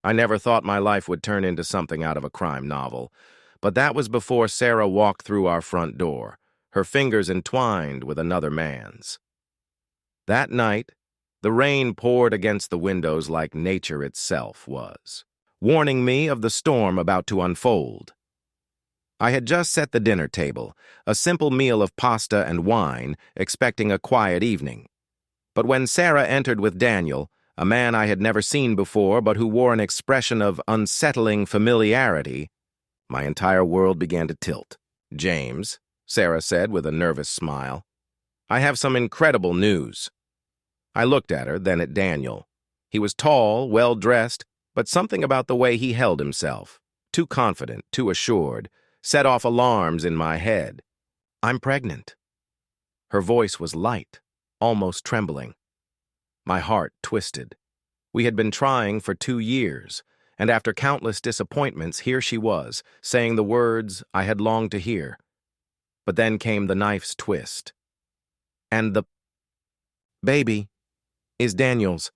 I never thought my life would turn into something out of a crime novel. But that was before Sarah walked through our front door, her fingers entwined with another man's. That night, the rain poured against the windows like nature itself was, warning me of the storm about to unfold. I had just set the dinner table, a simple meal of pasta and wine, expecting a quiet evening. But when Sarah entered with Daniel, a man I had never seen before but who wore an expression of unsettling familiarity, my entire world began to tilt. "James," Sarah said with a nervous smile, "I have some incredible news." I looked at her, then at Daniel. He was tall, well-dressed, but something about the way he held himself, too confident, too assured, set off alarms in my head. "I'm pregnant." Her voice was light, almost trembling. My heart twisted. We had been trying for 2 years, and after countless disappointments, here she was, saying the words I had longed to hear. But then came the knife's twist. "And the baby is Daniel's."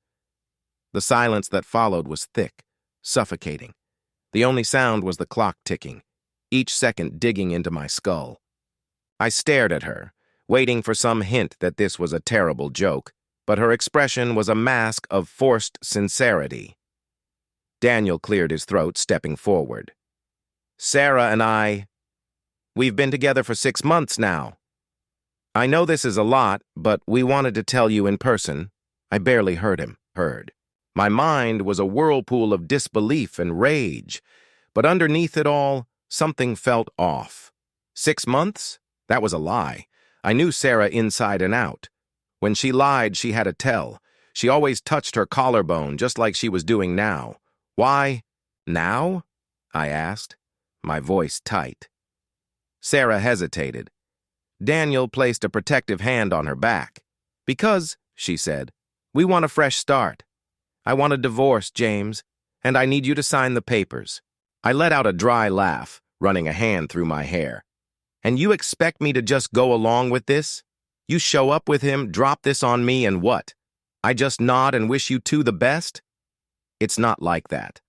The silence that followed was thick, suffocating. The only sound was the clock ticking, each second digging into my skull. I stared at her, waiting for some hint that this was a terrible joke, but her expression was a mask of forced sincerity. Daniel cleared his throat, stepping forward. "Sarah and we've been together for 6 months now. I know this is a lot, but we wanted to tell you in person." I barely heard him. My mind was a whirlpool of disbelief and rage, but underneath it all, something felt off. 6 months? That was a lie. I knew Sarah inside and out. When she lied, she had a tell. She always touched her collarbone, just like she was doing now. "Why now?" I asked, my voice tight. Sarah hesitated. Daniel placed a protective hand on her back. "Because," she said, "we want a fresh start. I want a divorce, James, and I need you to sign the papers." I let out a dry laugh, running a hand through my hair. "And you expect me to just go along with this? You show up with him, drop this on me, and what? I just nod and wish you two the best? It's not like that."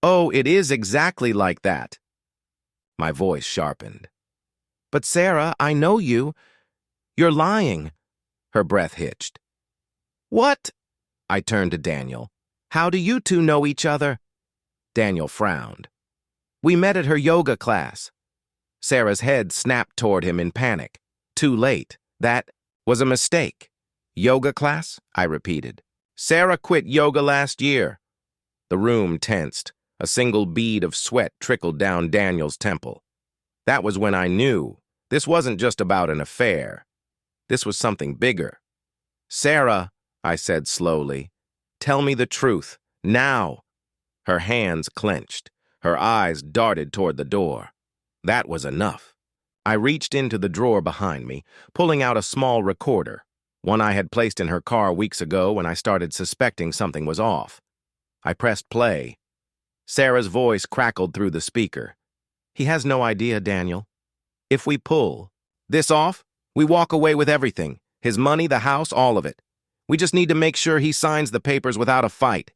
"Oh, it is exactly like that." My voice sharpened. "But Sarah, I know you. You're lying." Her breath hitched. "What?" I turned to Daniel. "How do you two know each other?" Daniel frowned. "We met at her yoga class." Sarah's head snapped toward him in panic. Too late. That was a mistake. "Yoga class?" I repeated. "Sarah quit yoga last year." The room tensed. A single bead of sweat trickled down Daniel's temple. That was when I knew this wasn't just about an affair. This was something bigger. "Sarah," I said slowly, "tell me the truth, now." Her hands clenched. Her eyes darted toward the door. That was enough. I reached into the drawer behind me, pulling out a small recorder, one I had placed in her car weeks ago when I started suspecting something was off. I pressed play. Sarah's voice crackled through the speaker. "He has no idea, Daniel. If we pull this off, we walk away with everything. His money, the house, all of it. We just need to make sure he signs the papers without a fight."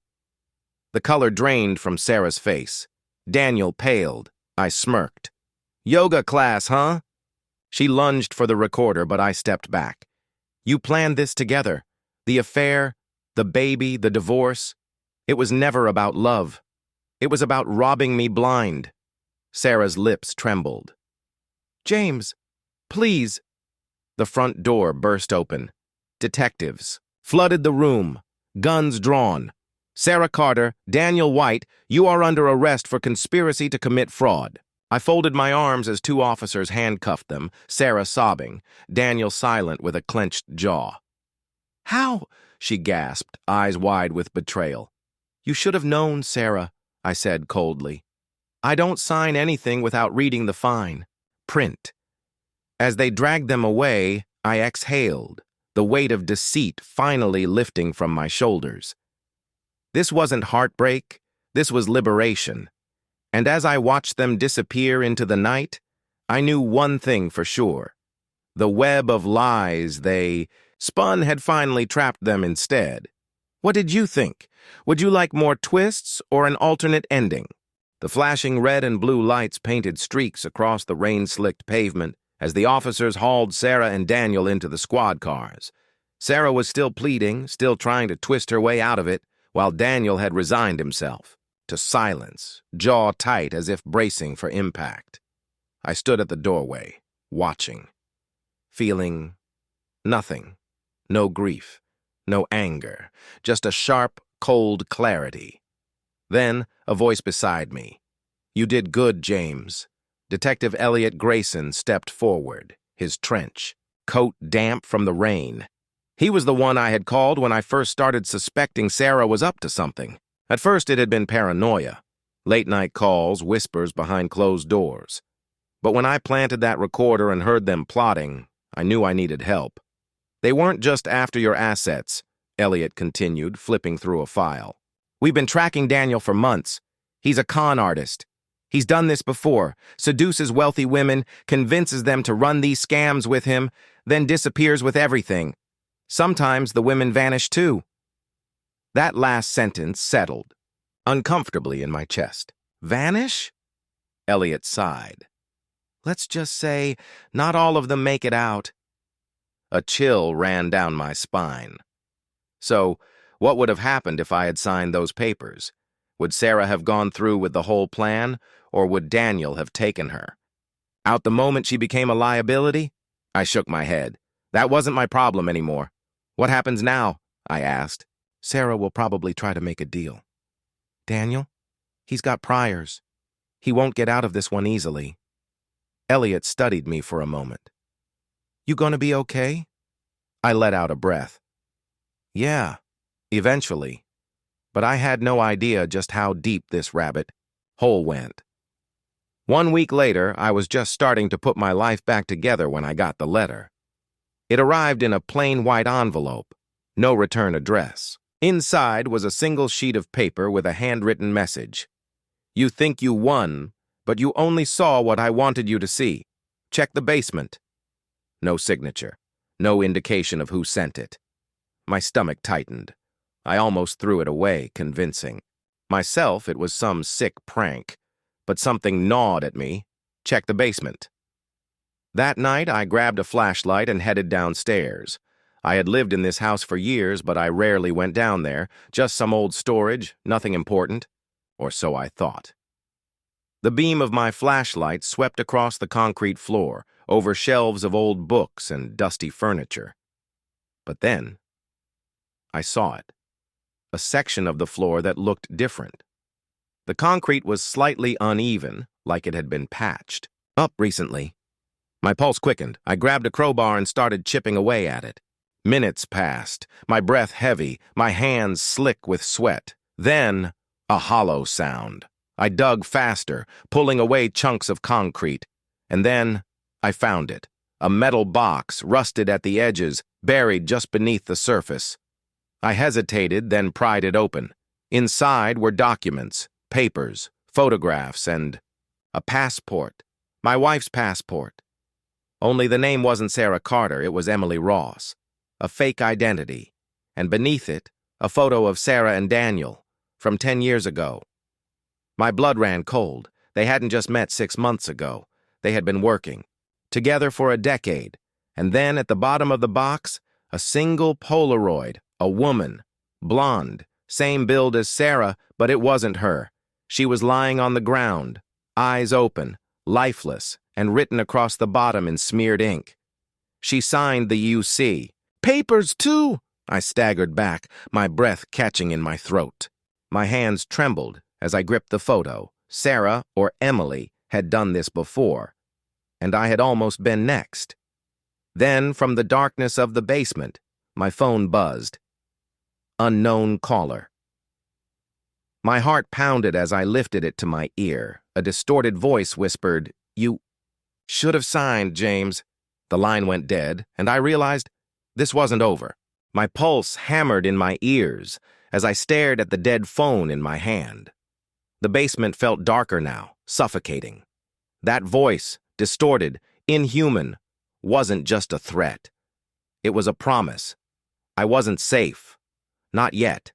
The color drained from Sarah's face. Daniel paled. I smirked. "Yoga class, huh?" She lunged for the recorder, but I stepped back. "You planned this together. The affair, the baby, the divorce. It was never about love. It was about robbing me blind." Sarah's lips trembled. "James, please." The front door burst open. Detectives flooded the room, guns drawn. "Sarah Carter, Daniel White, you are under arrest for conspiracy to commit fraud." I folded my arms as 2 officers handcuffed them, Sarah sobbing, Daniel silent with a clenched jaw. "How?" she gasped, eyes wide with betrayal. "You should have known, Sarah," I said coldly. "I don't sign anything without reading the fine print." As they dragged them away, I exhaled, the weight of deceit finally lifting from my shoulders. This wasn't heartbreak, this was liberation. And as I watched them disappear into the night, I knew one thing for sure. The web of lies they spun had finally trapped them instead. What did you think? Would you like more twists or an alternate ending? The flashing red and blue lights painted streaks across the rain-slicked pavement as the officers hauled Sarah and Daniel into the squad cars. Sarah was still pleading, still trying to twist her way out of it, while Daniel had resigned himself to silence, jaw tight as if bracing for impact. I stood at the doorway, watching, feeling nothing, no grief, no anger, just a sharp, cold clarity. Then, a voice beside me. "You did good, James." Detective Elliot Grayson stepped forward, his trench coat damp from the rain. He was the one I had called when I first started suspecting Sarah was up to something. At first it had been paranoia, late-night calls, whispers behind closed doors. But when I planted that recorder and heard them plotting, I knew I needed help. "They weren't just after your assets," Elliot continued, flipping through a file. "We've been tracking Daniel for months. He's a con artist. He's done this before, seduces wealthy women, convinces them to run these scams with him, then disappears with everything. Sometimes the women vanish too." That last sentence settled uncomfortably in my chest. "Vanish?" Elliot sighed. "Let's just say not all of them make it out." A chill ran down my spine. So, what would have happened if I had signed those papers? Would Sarah have gone through with the whole plan, or would Daniel have taken her out the moment she became a liability? I shook my head. That wasn't my problem anymore. "What happens now?" I asked. "Sarah will probably try to make a deal. Daniel, he's got priors. He won't get out of this one easily." Elliot studied me for a moment. "You gonna be okay?" I let out a breath. "Yeah, eventually." But I had no idea just how deep this rabbit hole went. 1 week later, I was just starting to put my life back together when I got the letter. It arrived in a plain white envelope, no return address. Inside was a single sheet of paper with a handwritten message. "You think you won, but you only saw what I wanted you to see. Check the basement." No signature, no indication of who sent it. My stomach tightened. I almost threw it away, convincing myself it was some sick prank, but something gnawed at me. Check the basement. That night, I grabbed a flashlight and headed downstairs. I had lived in this house for years, but I rarely went down there, just some old storage, nothing important, or so I thought. The beam of my flashlight swept across the concrete floor, over shelves of old books and dusty furniture. But then, I saw it. A section of the floor that looked different. The concrete was slightly uneven, like it had been patched up recently. My pulse quickened. I grabbed a crowbar and started chipping away at it. Minutes passed, my breath heavy, my hands slick with sweat. Then, a hollow sound. I dug faster, pulling away chunks of concrete. And then, I found it. A metal box, rusted at the edges, buried just beneath the surface. I hesitated, then pried it open. Inside were documents, papers, photographs, and a passport. My wife's passport. Only the name wasn't Sarah Carter, it was Emily Ross. A fake identity. And beneath it, a photo of Sarah and Daniel, from 10 years ago. My blood ran cold. They hadn't just met 6 months ago. They had been working. Together for a decade. And then at the bottom of the box, a single Polaroid. A woman, blonde, same build as Sarah, but it wasn't her. She was lying on the ground, eyes open, lifeless, and written across the bottom in smeared ink. She signed the UC. "Papers, too!" I staggered back, my breath catching in my throat. My hands trembled as I gripped the photo. Sarah, or Emily, had done this before, and I had almost been next. Then, from the darkness of the basement, my phone buzzed. Unknown caller. My heart pounded as I lifted it to my ear. A distorted voice whispered, "You should have signed, James." The line went dead, and I realized this wasn't over. My pulse hammered in my ears as I stared at the dead phone in my hand. The basement felt darker now, suffocating. That voice, distorted, inhuman, wasn't just a threat. It was a promise. I wasn't safe. Not yet.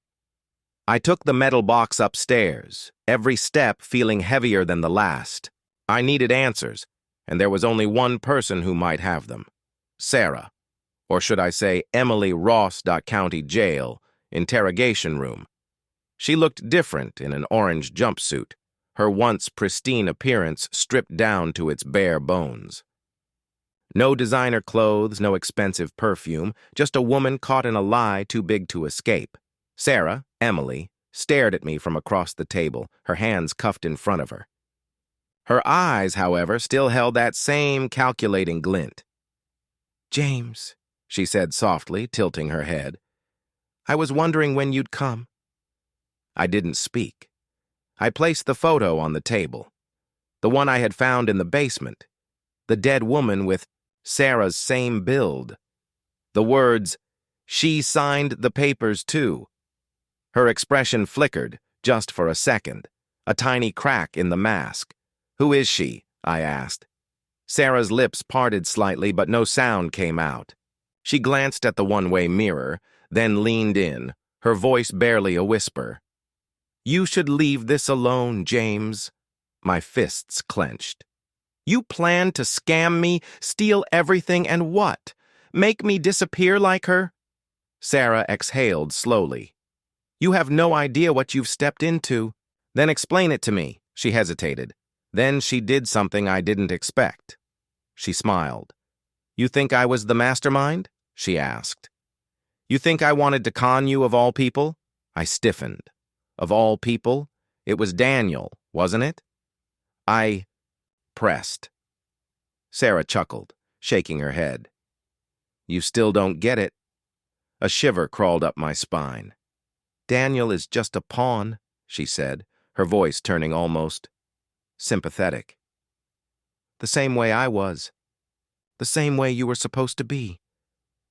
I took the metal box upstairs, every step feeling heavier than the last. I needed answers, and there was only one person who might have them. Sarah, or should I say Emily Ross. County Jail, interrogation room. She looked different in an orange jumpsuit, her once pristine appearance stripped down to its bare bones. No designer clothes, no expensive perfume, just a woman caught in a lie too big to escape. Sarah, Emily, stared at me from across the table, her hands cuffed in front of her. Her eyes, however, still held that same calculating glint. "James," she said softly, tilting her head, "I was wondering when you'd come." I didn't speak. I placed the photo on the table, the one I had found in the basement, the dead woman with Sarah's same build. The words, "She signed the papers too." Her expression flickered, just for a second, a tiny crack in the mask. "Who is she?" I asked. Sarah's lips parted slightly, but no sound came out. She glanced at the one-way mirror, then leaned in, her voice barely a whisper. "You should leave this alone, James." My fists clenched. "You planned to scam me, steal everything, and what? Make me disappear like her?" Sarah exhaled slowly. "You have no idea what you've stepped into." "Then explain it to me." She hesitated. Then she did something I didn't expect. She smiled. "You think I was the mastermind?" she asked. "You think I wanted to con you of all people?" I stiffened. Of all people? It was Daniel, wasn't it? I pressed. Sarah chuckled, shaking her head. "You still don't get it." A shiver crawled up my spine. "Daniel is just a pawn," she said, her voice turning almost sympathetic. "The same way I was. The same way you were supposed to be."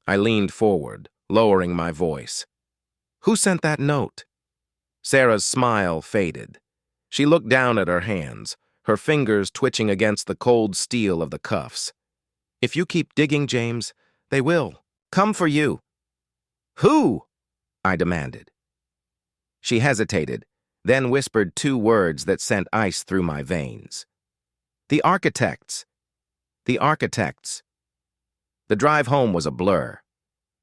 I leaned forward, lowering my voice. "Who sent that note?" Sarah's smile faded. She looked down at her hands, her fingers twitching against the cold steel of the cuffs. "If you keep digging, James, they will come for you." "Who?" I demanded. She hesitated, then whispered two words that sent ice through my veins. "The architects. The architects." The drive home was a blur.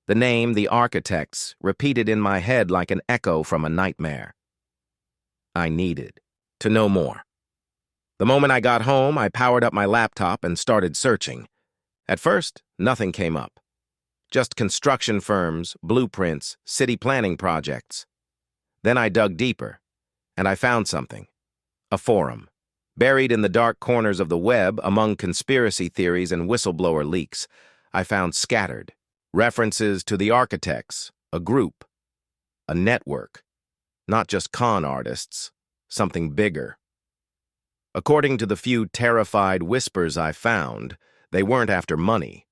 The name, the architects, repeated in my head like an echo from a nightmare. I needed to know more. The moment I got home, I powered up my laptop and started searching. At first, nothing came up. Just construction firms, blueprints, city planning projects. Then I dug deeper, and I found something. A forum. Buried in the dark corners of the web, among conspiracy theories and whistleblower leaks, I found scattered references to the architects, a group, a network, not just con artists, something bigger. According to the few terrified whispers I found, they weren't after money.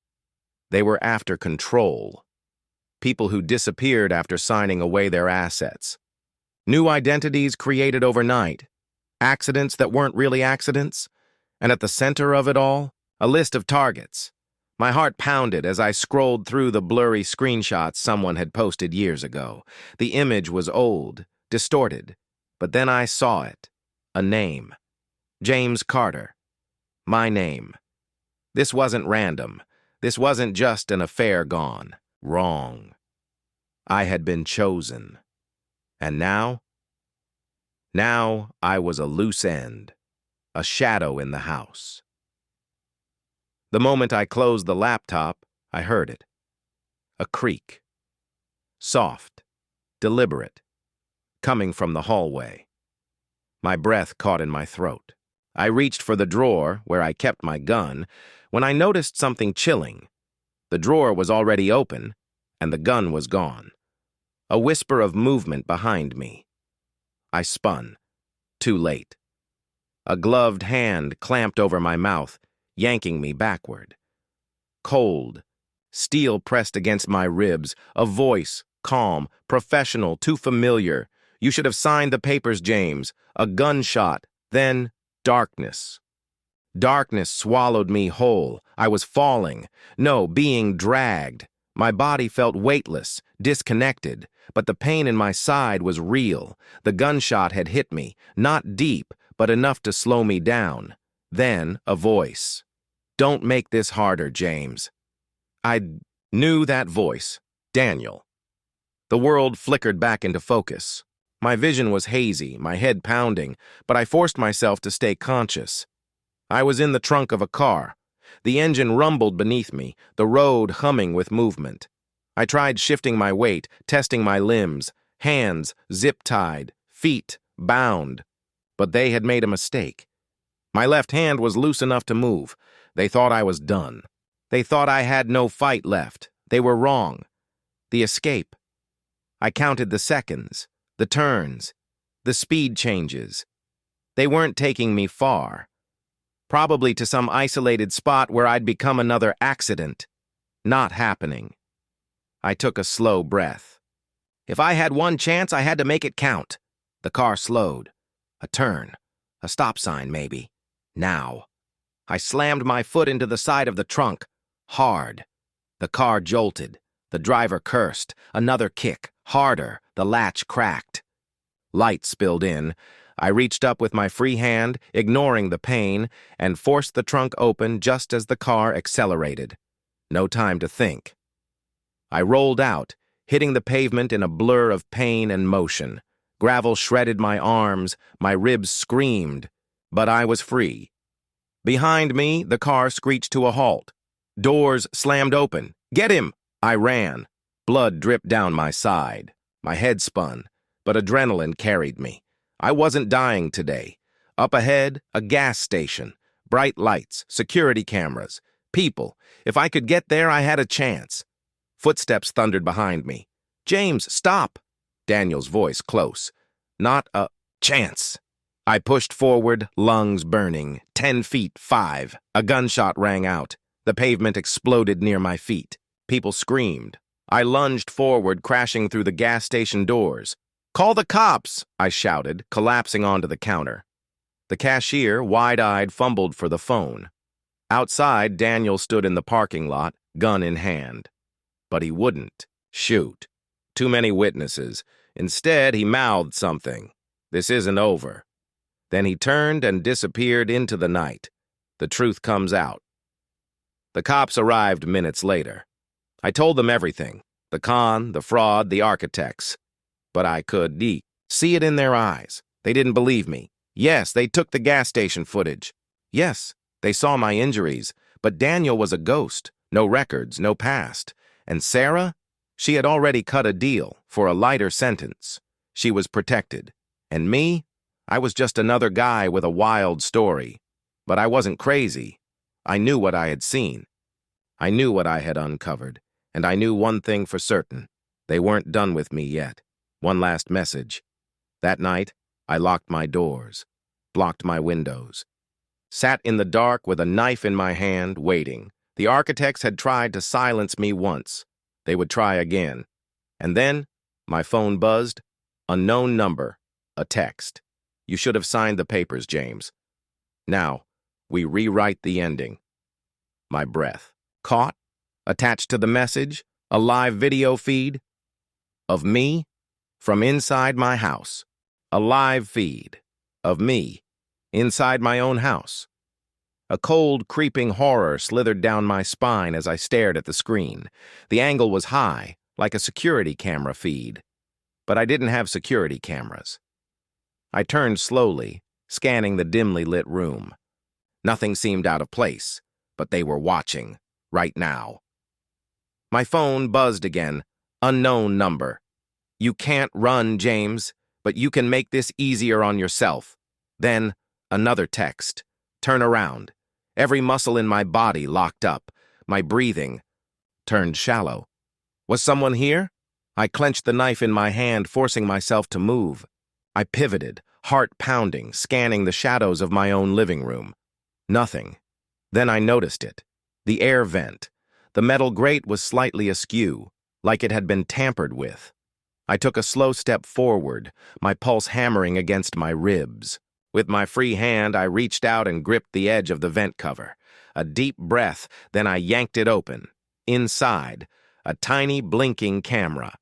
They were after control. People who disappeared after signing away their assets. New identities created overnight. Accidents that weren't really accidents. And at the center of it all, a list of targets. My heart pounded as I scrolled through the blurry screenshots someone had posted years ago. The image was old, distorted, but then I saw it. A name. James Carter. My name. This wasn't random. This wasn't just an affair gone wrong. I had been chosen. And now? Now I was a loose end, a shadow in the house. The moment I closed the laptop, I heard it. A creak. Soft, deliberate, coming from the hallway. My breath caught in my throat. I reached for the drawer where I kept my gun when I noticed something chilling. The drawer was already open, and the gun was gone. A whisper of movement behind me. I spun. Too late. A gloved hand clamped over my mouth, yanking me backward. Cold, steel pressed against my ribs, a voice, calm, professional, too familiar. "You should have signed the papers, James." A gunshot, then darkness. Darkness swallowed me whole. I was falling. No, being dragged. My body felt weightless, disconnected. But the pain in my side was real. The gunshot had hit me, not deep, but enough to slow me down. Then, a voice. "Don't make this harder, James." I knew that voice. Daniel. The world flickered back into focus. My vision was hazy, my head pounding, but I forced myself to stay conscious. I was in the trunk of a car. The engine rumbled beneath me, the road humming with movement. I tried shifting my weight, testing my limbs, hands zip-tied, feet bound. But they had made a mistake. My left hand was loose enough to move. They thought I was done. They thought I had no fight left. They were wrong. The escape. I counted the seconds, the turns, the speed changes. They weren't taking me far. Probably to some isolated spot where I'd become another accident. Not happening. I took a slow breath. If I had one chance, I had to make it count. The car slowed. A turn. A stop sign, maybe. Now. I slammed my foot into the side of the trunk. Hard. The car jolted. The driver cursed. Another kick. Harder. The latch cracked. Light spilled in. I reached up with my free hand, ignoring the pain, and forced the trunk open just as the car accelerated. No time to think. I rolled out, hitting the pavement in a blur of pain and motion. Gravel shredded my arms, my ribs screamed, but I was free. Behind me, the car screeched to a halt. Doors slammed open. "Get him!" I ran. Blood dripped down my side. My head spun, but adrenaline carried me. I wasn't dying today. Up ahead, a gas station. Bright lights, security cameras, people. If I could get there, I had a chance. Footsteps thundered behind me. "James, stop!" Daniel's voice close. "Not a chance." I pushed forward, lungs burning. 10 feet, 5. A gunshot rang out. The pavement exploded near my feet. People screamed. I lunged forward, crashing through the gas station doors. "Call the cops!" I shouted, collapsing onto the counter. The cashier, wide-eyed, fumbled for the phone. Outside, Daniel stood in the parking lot, gun in hand. But he wouldn't shoot. Too many witnesses. Instead, he mouthed something. "This isn't over." Then he turned and disappeared into the night. The truth comes out. The cops arrived minutes later. I told them everything. The con, the fraud, the architects. But I could see it in their eyes. They didn't believe me. Yes, they took the gas station footage. Yes, they saw my injuries. But Daniel was a ghost. No records, no past. And Sarah? She had already cut a deal for a lighter sentence. She was protected. And me? I was just another guy with a wild story. But I wasn't crazy. I knew what I had seen. I knew what I had uncovered. And I knew one thing for certain. They weren't done with me yet. One last message. That night, I locked my doors, blocked my windows, sat in the dark with a knife in my hand, waiting. The architects had tried to silence me once. They would try again. And then, my phone buzzed. Unknown number. A text. "You should have signed the papers, James." Now, we rewrite the ending. My breath. Caught? Attached to the message? A live video feed? Of me? From inside my house. A live feed. Of me. Inside my own house. A cold, creeping horror slithered down my spine as I stared at the screen. The angle was high, like a security camera feed. But I didn't have security cameras. I turned slowly, scanning the dimly lit room. Nothing seemed out of place, but they were watching, right now. My phone buzzed again. Unknown number. "You can't run, James, but you can make this easier on yourself." Then, another text. Turn around. Every muscle in my body locked up. My breathing turned shallow. Was someone here? I clenched the knife in my hand, forcing myself to move. I pivoted, heart pounding, scanning the shadows of my own living room. Nothing. Then I noticed it. The air vent. The metal grate was slightly askew, like it had been tampered with. I took a slow step forward, my pulse hammering against my ribs. With my free hand, I reached out and gripped the edge of the vent cover. A deep breath, then I yanked it open. Inside, a tiny blinking camera.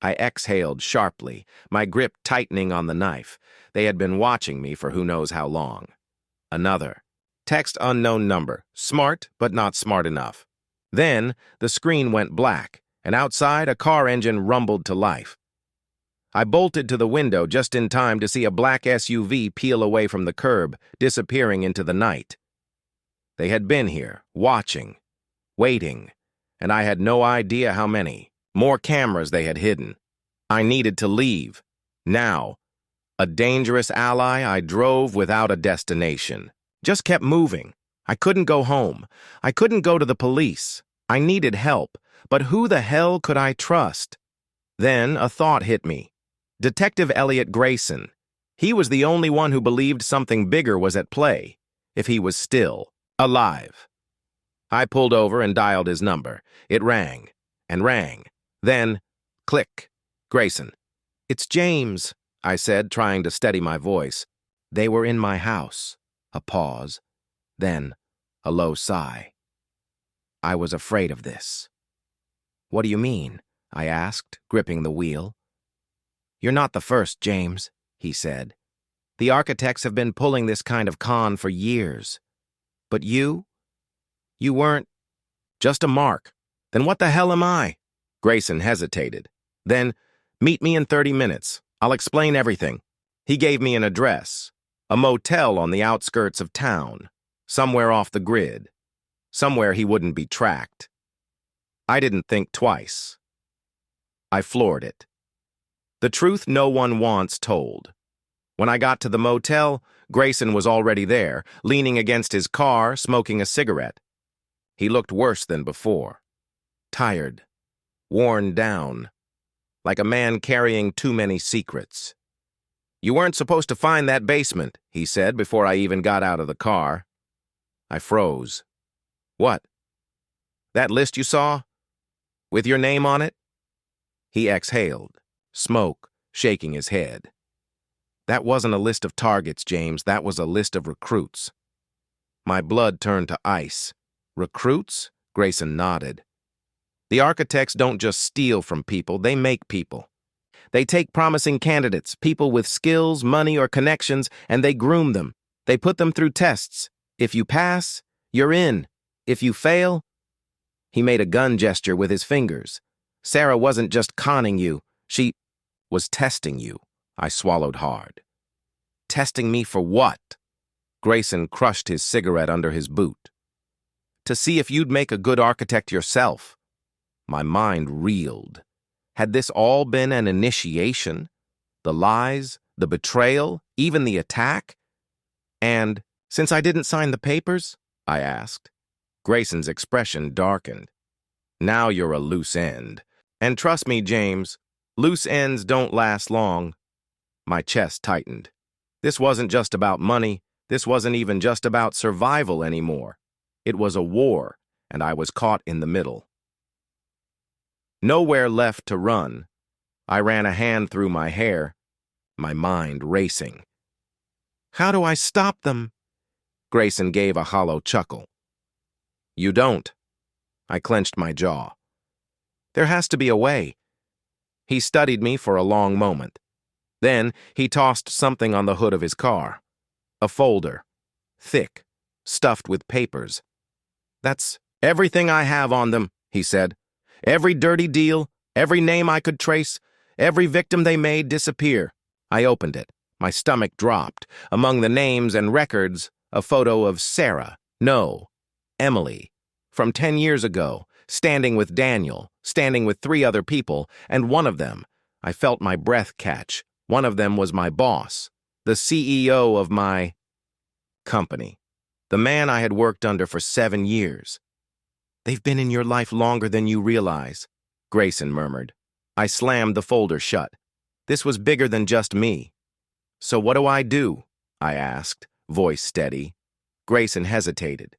I exhaled sharply, my grip tightening on the knife. They had been watching me for who knows how long. Another. Text unknown number. Smart, but not smart enough. Then, the screen went black, and outside a car engine rumbled to life. I bolted to the window just in time to see a black SUV peel away from the curb, disappearing into the night. They had been here, watching, waiting, and I had no idea how many. More cameras they had hidden. I needed to leave. Now. A dangerous ally, I drove without a destination. Just kept moving. I couldn't go home. I couldn't go to the police. I needed help, but who the hell could I trust? Then a thought hit me. Detective Elliot Grayson. He was the only one who believed something bigger was at play, if he was still alive. I pulled over and dialed his number. It rang, and rang. Then, click. Grayson. "It's James," I said, trying to steady my voice. "They were in my house." A pause. Then, a low sigh. "I was afraid of this." "What do you mean?" I asked, gripping the wheel. "You're not the first, James," he said. "The architects have been pulling this kind of con for years. But you weren't just a mark. Then what the hell am I?" Grayson hesitated. Then, "Meet me in 30 minutes. I'll explain everything." He gave me an address, a motel on the outskirts of town, somewhere off the grid, somewhere he wouldn't be tracked. I didn't think twice. I floored it. The truth no one wants told. When I got to the motel, Grayson was already there, leaning against his car, smoking a cigarette. He looked worse than before. Tired, worn down, like a man carrying too many secrets. "You weren't supposed to find that basement," he said before I even got out of the car. I froze. "What? That list you saw? With your name on it?" He exhaled, smoke shaking his head. "That wasn't a list of targets, James. That was a list of recruits." My blood turned to ice. "Recruits?" Grayson nodded. "The architects don't just steal from people, they make people. They take promising candidates, people with skills, money, or connections, and they groom them. They put them through tests. If you pass, you're in. If you fail..." He made a gun gesture with his fingers. "Sarah wasn't just conning you. She was testing you." I swallowed hard. "Testing me for what?" Grayson crushed his cigarette under his boot. "To see if you'd make a good architect yourself." My mind reeled. Had this all been an initiation? The lies, the betrayal, even the attack? "And since I didn't sign the papers?" I asked. Grayson's expression darkened. "Now you're a loose end. And trust me, James, loose ends don't last long." My chest tightened. This wasn't just about money. This wasn't even just about survival anymore. It was a war, and I was caught in the middle. Nowhere left to run. I ran a hand through my hair, my mind racing. "How do I stop them?" Grayson gave a hollow chuckle. "You don't." I clenched my jaw. "There has to be a way." He studied me for a long moment. Then he tossed something on the hood of his car. A folder. Thick. Stuffed with papers. "That's everything I have on them," he said. "Every dirty deal, every name I could trace, every victim they made disappear." I opened it. My stomach dropped. Among the names and records, a photo of Sarah, no, Emily, from 10 years ago, standing with Daniel, standing with 3 other people, and one of them, I felt my breath catch. One of them was my boss, the CEO of my company, the man I had worked under for 7 years. "They've been in your life longer than you realize," Grayson murmured. I slammed the folder shut. This was bigger than just me. "So what do I do?" I asked, voice steady. Grayson hesitated.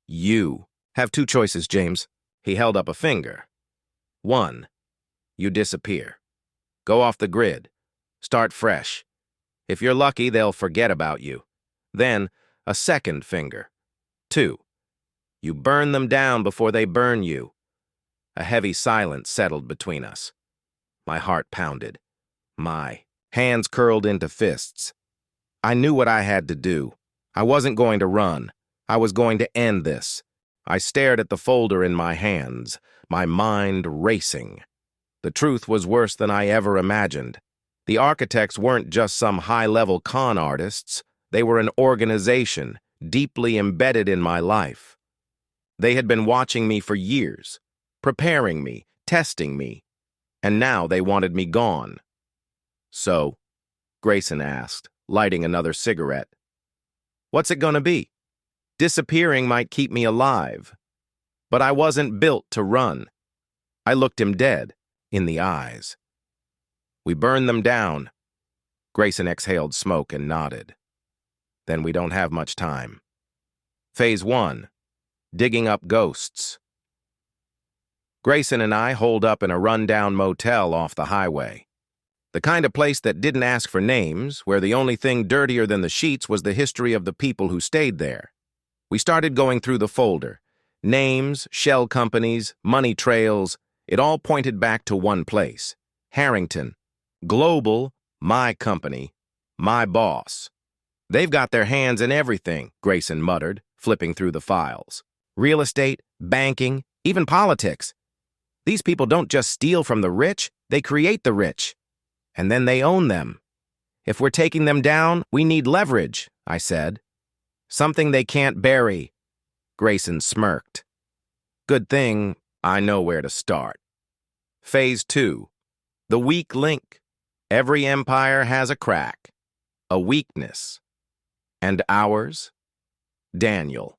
"You have 2 choices, James." He held up a finger. 1, you disappear. Go off the grid. Start fresh. If you're lucky, they'll forget about you. Then, a second finger. 2, you burn them down before they burn you. A heavy silence settled between us. My heart pounded. My hands curled into fists. I knew what I had to do. I wasn't going to run. I was going to end this. I stared at the folder in my hands, my mind racing. The truth was worse than I ever imagined. The architects weren't just some high-level con artists. They were an organization deeply embedded in my life. They had been watching me for years, preparing me, testing me, and now they wanted me gone. So, Grayson asked, lighting another cigarette, "What's it gonna be? Disappearing might keep me alive, but I wasn't built to run." I looked him dead in the eyes. "We burn them down." Grayson exhaled smoke and nodded. "Then we don't have much time. Phase 1, digging up ghosts." Grayson and I holed up in a rundown motel off the highway. The kind of place that didn't ask for names, where the only thing dirtier than the sheets was the history of the people who stayed there. We started going through the folder. Names, shell companies, money trails, it all pointed back to one place. Harrington. Global, my company, my boss. "They've got their hands in everything," Grayson muttered, flipping through the files. "Real estate, banking, even politics. These people don't just steal from the rich, they create the rich. And then they own them. If we're taking them down, we need leverage," I said. "Something they can't bury." Grayson smirked. "Good thing I know where to start." Phase 2. The weak link. Every empire has a crack, a weakness. And ours? Daniel.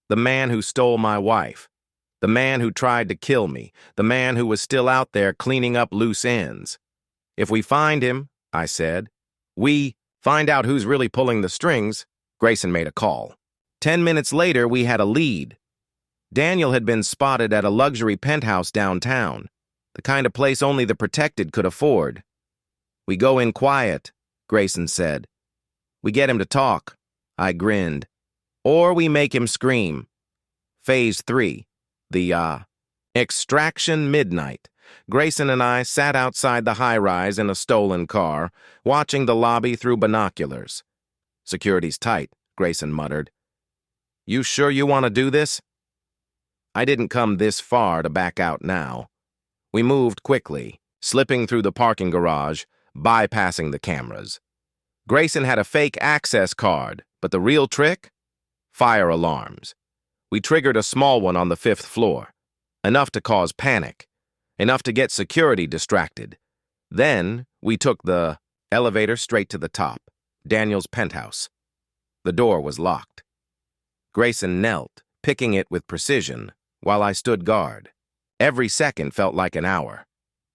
The man who stole my wife. The man who tried to kill me. The man who was still out there cleaning up loose ends. "If we find him," I said, "we find out who's really pulling the strings." Grayson made a call. 10 minutes later, we had a lead. Daniel had been spotted at a luxury penthouse downtown, the kind of place only the protected could afford. "We go in quiet," Grayson said. "We get him to talk," I grinned. "Or we make him scream." Phase 3. The extraction midnight. Grayson and I sat outside the high-rise in a stolen car, watching the lobby through binoculars. "Security's tight," Grayson muttered. "You sure you want to do this?" I didn't come this far to back out now. We moved quickly, slipping through the parking garage, bypassing the cameras. Grayson had a fake access card, but the real trick? Fire alarms. We triggered a small one on the 5th floor, enough to cause panic, enough to get security distracted. Then we took the elevator straight to the top, Daniel's penthouse. The door was locked. Grayson knelt, picking it with precision, while I stood guard. Every second felt like an hour.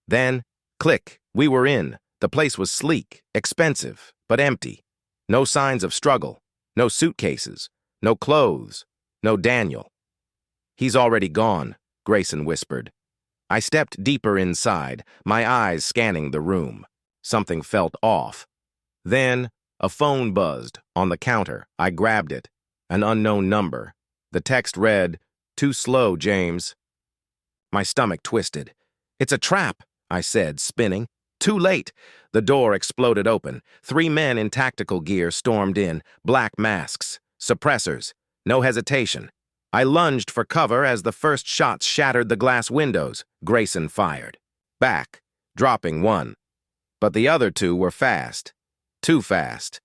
Then, click, we were in. The place was sleek, expensive, but empty. No signs of struggle, no suitcases, no clothes, no Daniel. "He's already gone," Grayson whispered. I stepped deeper inside, my eyes scanning the room. Something felt off. Then, a phone buzzed on the counter. I grabbed it. An unknown number. The text read, "Too slow, James." My stomach twisted. "It's a trap," I said, spinning. Too late. The door exploded open. 3 men in tactical gear stormed in, black masks, suppressors. No hesitation. I lunged for cover as the first shots shattered the glass windows. Grayson fired. Back, dropping one. But the other 2 were fast. Too fast.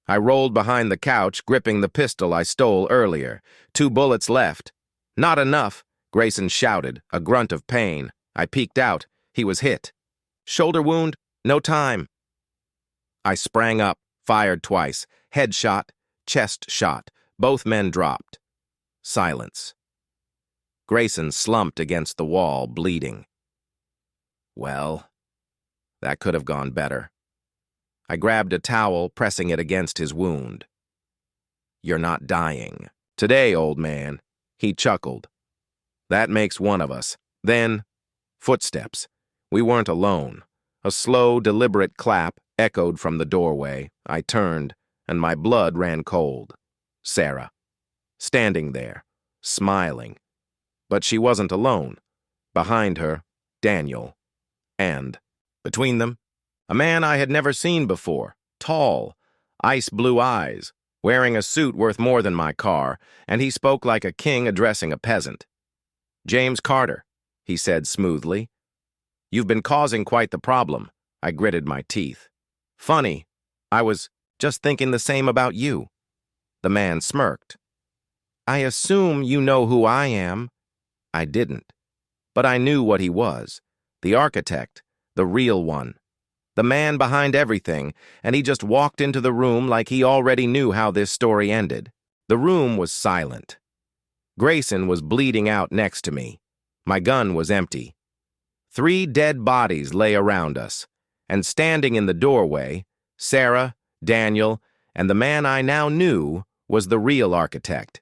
I rolled behind the couch, gripping the pistol I stole earlier. 2 bullets left. "Not enough," Grayson shouted, a grunt of pain. I peeked out. He was hit. "Shoulder wound, no time." I sprang up, fired twice. Head shot, chest shot. Both men dropped. Silence. Grayson slumped against the wall, bleeding. Well, that could have gone better. I grabbed a towel, pressing it against his wound. "You're not dying. Today, old man." He chuckled. "That makes one of us." Then, footsteps. We weren't alone. A slow, deliberate clap echoed from the doorway. I turned, and my blood ran cold. Sarah. Standing there, smiling. But she wasn't alone. Behind her, Daniel. And Between them, a man I had never seen before, tall, ice blue eyes, wearing a suit worth more than my car, and he spoke like a king addressing a peasant. "James Carter," he said smoothly. "You've been causing quite the problem." I gritted my teeth. "Funny, I was just thinking the same about you." The man smirked. "I assume you know who I am." I didn't, but I knew what he was. The architect, the real one. The man behind everything, and he just walked into the room like he already knew how this story ended. The room was silent. Grayson was bleeding out next to me. My gun was empty. 3 dead bodies lay around us, and standing in the doorway, Sarah, Daniel, and the man I now knew was the real architect.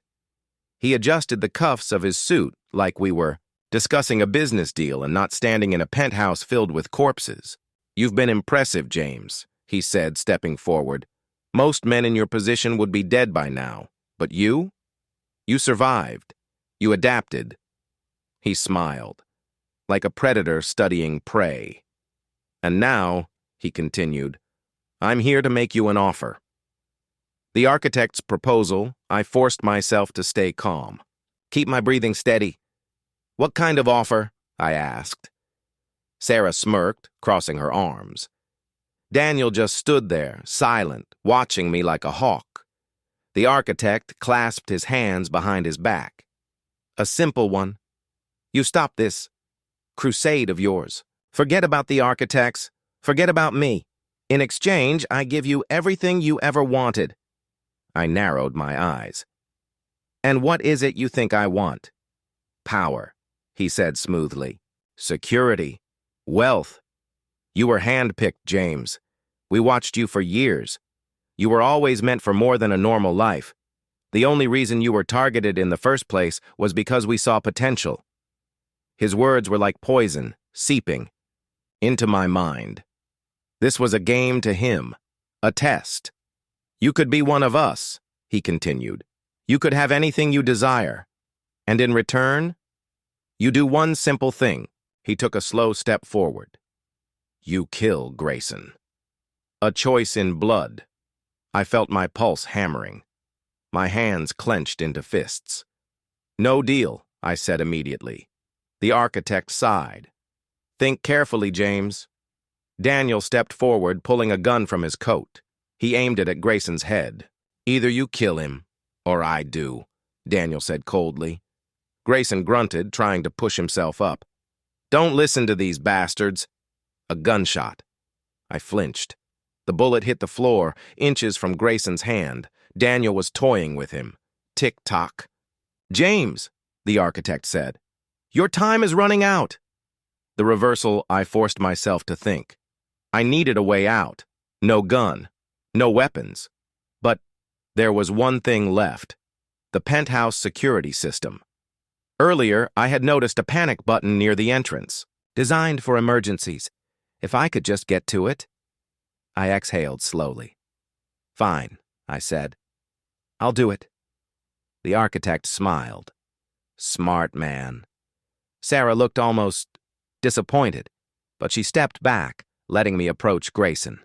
He adjusted the cuffs of his suit like we were discussing a business deal and not standing in a penthouse filled with corpses. "You've been impressive, James," he said, stepping forward. "Most men in your position would be dead by now. But you? You survived. You adapted." He smiled, like a predator studying prey. "And now," he continued, "I'm here to make you an offer." The architect's proposal, I forced myself to stay calm. Keep my breathing steady. "What kind of offer?" I asked. Sarah smirked, crossing her arms. Daniel just stood there, silent, watching me like a hawk. The architect clasped his hands behind his back. "A simple one. You stop this crusade of yours. Forget about the architects. Forget about me. In exchange, I give you everything you ever wanted." I narrowed my eyes. "And what is it you think I want?" "Power," he said smoothly. "Security. Wealth. You were handpicked, James. We watched you for years. You were always meant for more than a normal life. The only reason you were targeted in the first place was because we saw potential." His words were like poison, seeping into my mind. This was a game to him, a test. "You could be one of us," he continued. "You could have anything you desire. And in return, you do one simple thing." He took a slow step forward. "You kill Grayson." A choice in blood. I felt my pulse hammering. My hands clenched into fists. "No deal," I said immediately. The architect sighed. "Think carefully, James." Daniel stepped forward, pulling a gun from his coat. He aimed it at Grayson's head. "Either you kill him, or I do," Daniel said coldly. Grayson grunted, trying to push himself up. "Don't listen to these bastards." A gunshot. I flinched. The bullet hit the floor, inches from Grayson's hand. Daniel was toying with him. Tick-tock. "James," the architect said, "your time is running out." The reversal, I forced myself to think. I needed a way out. No gun. No weapons. But there was one thing left. The penthouse security system. Earlier, I had noticed a panic button near the entrance. "Designed for emergencies. If I could just get to it." I exhaled slowly. "Fine," I said. "I'll do it." The architect smiled. "Smart man." Sarah looked almost disappointed, but she stepped back, letting me approach Grayson.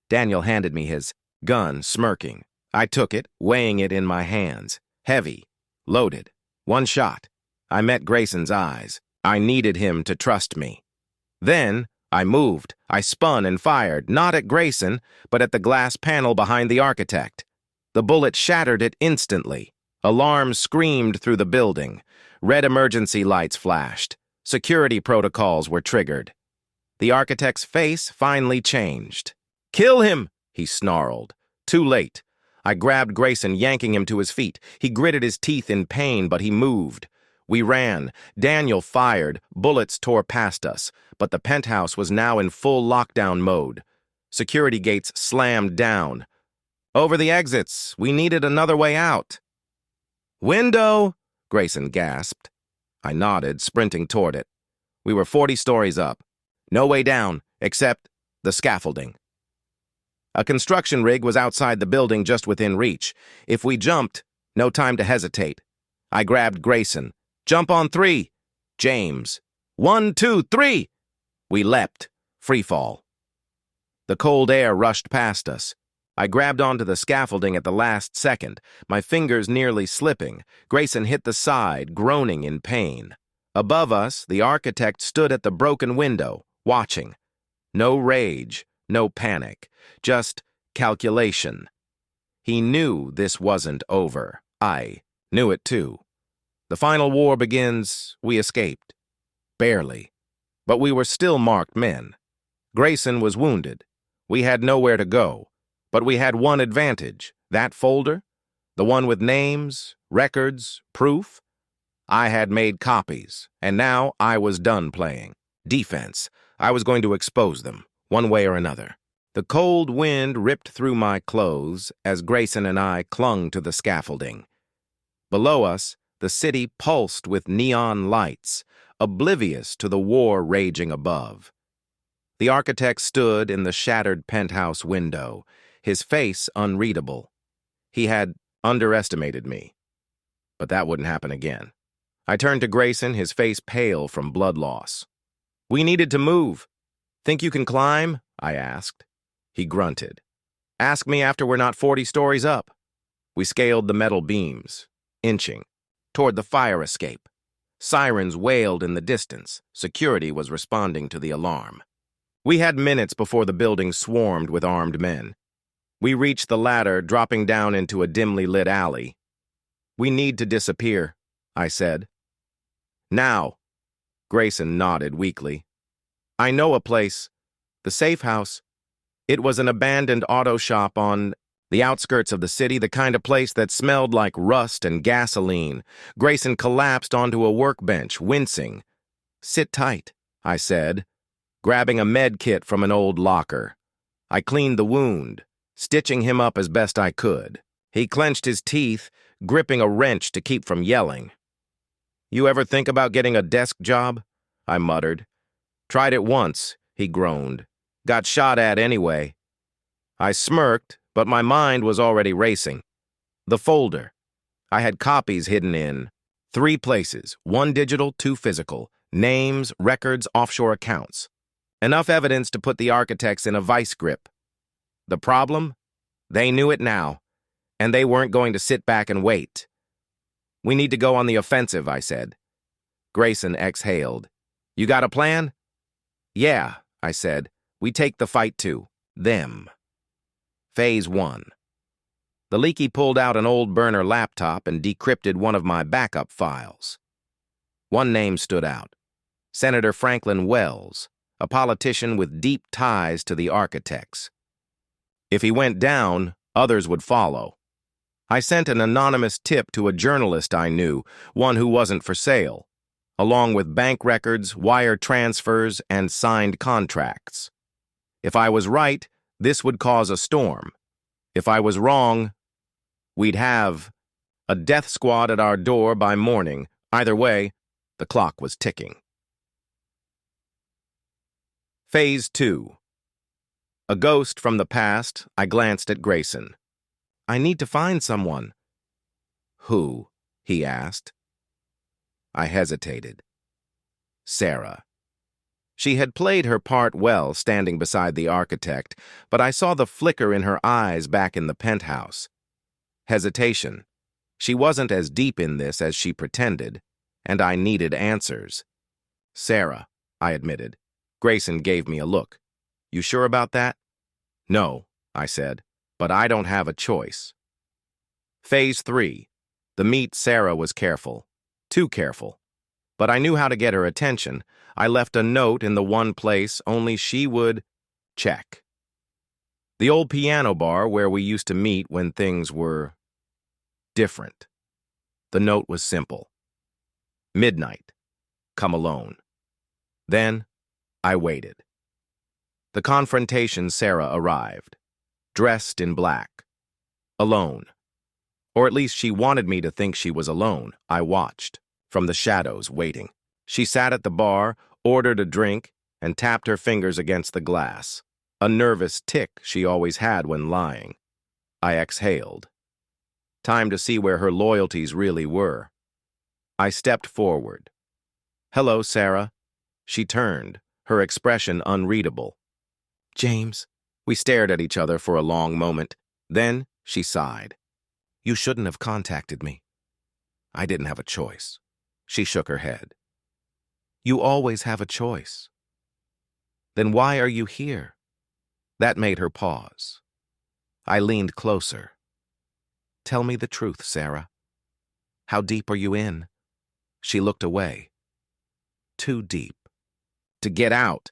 Daniel handed me his gun, smirking. I took it, weighing it in my hands. Heavy, loaded, one shot. I met Grayson's eyes. I needed him to trust me. Then, I moved. I spun and fired, not at Grayson, but at the glass panel behind the architect. The bullet shattered it instantly. Alarms screamed through the building. Red emergency lights flashed. Security protocols were triggered. The architect's face finally changed. "Kill him!" he snarled. Too late. I grabbed Grayson, yanking him to his feet. He gritted his teeth in pain, but he moved. We ran. Daniel fired. Bullets tore past us, but the penthouse was now in full lockdown mode. Security gates slammed down. "Over the exits. We needed another way out." "Window!" Grayson gasped. I nodded, sprinting toward it. We were 40 stories up. No way down, except the scaffolding. A construction rig was outside the building just within reach. If we jumped, no time to hesitate. I grabbed Grayson. "Jump on 3. James. 1, 2, 3. We leapt. Free fall. The cold air rushed past us. I grabbed onto the scaffolding at the last second, my fingers nearly slipping. Grayson hit the side, groaning in pain. Above us, the architect stood at the broken window, watching. No rage, no panic, just calculation. He knew this wasn't over. I knew it too. The final war begins, we escaped. Barely. But we were still marked men. Grayson was wounded. We had nowhere to go. But we had one advantage. That folder, the one with names, records, proof. I had made copies, and now I was done playing. Defense. I was going to expose them, one way or another. The cold wind ripped through my clothes as Grayson and I clung to the scaffolding. Below us, the city pulsed with neon lights, oblivious to the war raging above. The architect stood in the shattered penthouse window, his face unreadable. He had underestimated me. But that wouldn't happen again. I turned to Grayson, his face pale from blood loss. "We needed to move. Think you can climb?" I asked. He grunted. "Ask me after we're not 40 stories up." We scaled the metal beams, inching, toward the fire escape. Sirens wailed in the distance. Security was responding to the alarm. We had minutes before the building swarmed with armed men. We reached the ladder, dropping down into a dimly lit alley. "We need to disappear," I said. "Now." Grayson nodded weakly. "I know a place. The safe house. It was an abandoned auto shop on the outskirts of the city, the kind of place that smelled like rust and gasoline." Grayson collapsed onto a workbench, wincing. "Sit tight," I said, grabbing a med kit from an old locker. I cleaned the wound, stitching him up as best I could. He clenched his teeth, gripping a wrench to keep from yelling. "You ever think about getting a desk job?" I muttered. "Tried it once," he groaned. "Got shot at anyway." I smirked, but my mind was already racing. The folder. I had copies hidden in 3 places, 1 digital, 2 physical, names, records, offshore accounts. Enough evidence to put the architects in a vice grip. The problem? They knew it now, and they weren't going to sit back and wait. "We need to go on the offensive," I said. Grayson exhaled. "You got a plan?" "Yeah," I said. "We take the fight to them." Phase 1. The leaky pulled out an old burner laptop and decrypted one of my backup files. One name stood out. Senator Franklin Wells, a politician with deep ties to the architects. If he went down, others would follow. I sent an anonymous tip to a journalist I knew, one who wasn't for sale, along with bank records, wire transfers, and signed contracts. If I was right, this would cause a storm. If I was wrong, we'd have a death squad at our door by morning. Either way, the clock was ticking. Phase 2. A ghost from the past, I glanced at Grayson. "I need to find someone." "Who?" he asked. I hesitated. Sarah. She had played her part well standing beside the architect, but I saw the flicker in her eyes back in the penthouse. Hesitation. She wasn't as deep in this as she pretended, and I needed answers. "Sarah," I admitted. Grayson gave me a look. "You sure about that?" "No," I said, "but I don't have a choice." Phase 3. The meet Sarah was careful. Too careful. But I knew how to get her attention. I left a note in the one place only she would check. The old piano bar where we used to meet when things were different. The note was simple. "Midnight. Come alone." Then I waited. The confrontation Sarah arrived, dressed in black, alone. Or at least she wanted me to think she was alone. I watched, from the shadows, waiting. She sat at the bar, ordered a drink, and tapped her fingers against the glass, a nervous tic she always had when lying. I exhaled. Time to see where her loyalties really were. I stepped forward. "Hello, Sarah." She turned, her expression unreadable. James. We stared at each other for a long moment. Then she sighed. You shouldn't have contacted me. I didn't have a choice. She shook her head. You always have a choice. Then why are you here? That made her pause. I leaned closer. Tell me the truth, Sarah. How deep are you in? She looked away. Too deep. To get out.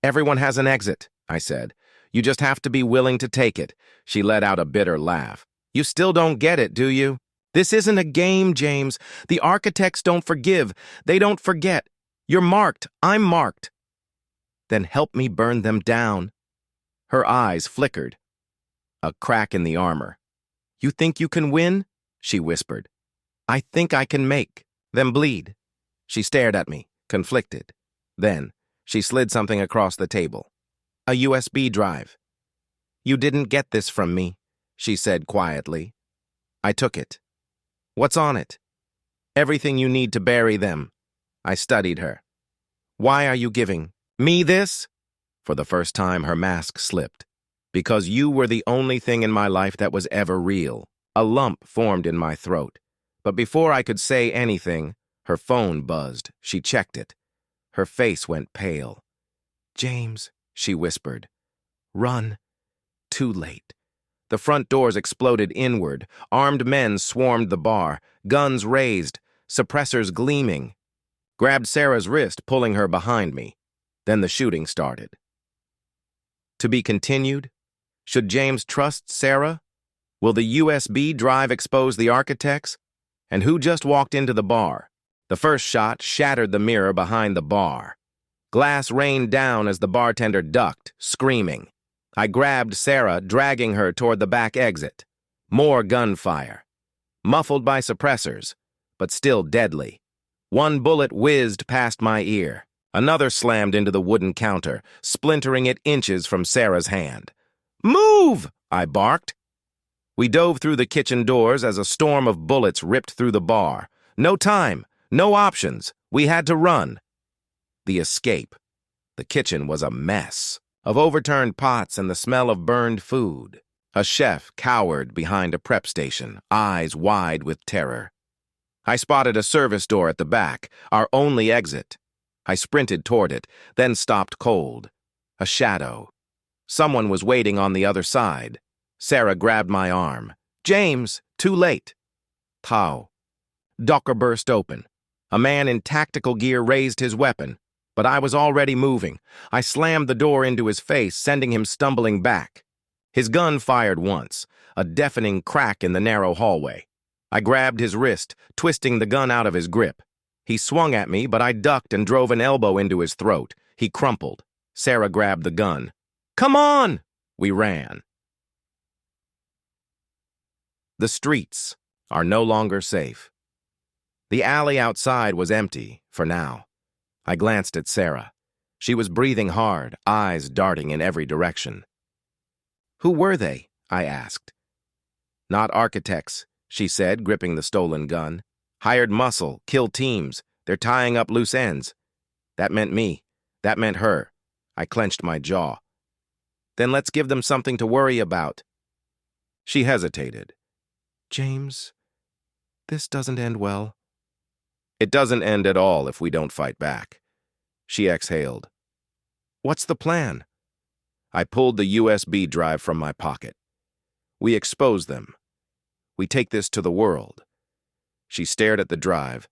Everyone has an exit, I said. You just have to be willing to take it. She let out a bitter laugh. You still don't get it, do you? This isn't a game, James. The architects don't forgive. They don't forget. You're marked. I'm marked. Then help me burn them down. Her eyes flickered. A crack in the armor. You think you can win? She whispered. I think I can make them bleed. She stared at me, conflicted. Then, she slid something across the table. A USB drive. You didn't get this from me, she said quietly. I took it. What's on it? Everything you need to bury them. I studied her. Why are you giving me this? For the first time, her mask slipped. Because you were the only thing in my life that was ever real. A lump formed in my throat. But before I could say anything, her phone buzzed. She checked it. Her face went pale. James, she whispered. Run. Too late. The front doors exploded inward. Armed men swarmed the bar, guns raised, suppressors gleaming. Grabbed Sarah's wrist, pulling her behind me. Then the shooting started. To be continued? Should James trust Sarah? Will the USB drive expose the architects? And who just walked into the bar? The first shot shattered the mirror behind the bar. Glass rained down as the bartender ducked, screaming. I grabbed Sarah, dragging her toward the back exit. More gunfire. Muffled by suppressors, but still deadly. One bullet whizzed past my ear. Another slammed into the wooden counter, splintering it inches from Sarah's hand. Move! I barked. We dove through the kitchen doors as a storm of bullets ripped through the bar. No time, no options. We had to run. The escape. The kitchen was a mess of overturned pots and the smell of burned food. A chef cowered behind a prep station, eyes wide with terror. I spotted a service door at the back, our only exit. I sprinted toward it, then stopped cold. A shadow. Someone was waiting on the other side. Sarah grabbed my arm. James, too late. Tao. Docker burst open. A man in tactical gear raised his weapon, but I was already moving. I slammed the door into his face, sending him stumbling back. His gun fired once, a deafening crack in the narrow hallway. I grabbed his wrist, twisting the gun out of his grip. He swung at me, but I ducked and drove an elbow into his throat. He crumpled. Sarah grabbed the gun. Come on! We ran. The streets are no longer safe. The alley outside was empty, for now. I glanced at Sarah. She was breathing hard, eyes darting in every direction. Who were they? I asked. Not architects, she said, gripping the stolen gun. Hired muscle, kill teams. They're tying up loose ends. That meant me. That meant her. I clenched my jaw. Then let's give them something to worry about. She hesitated. James, this doesn't end well. It doesn't end at all if we don't fight back. She exhaled. What's the plan? I pulled the USB drive from my pocket. We expose them. We take this to the world. She stared at the drive,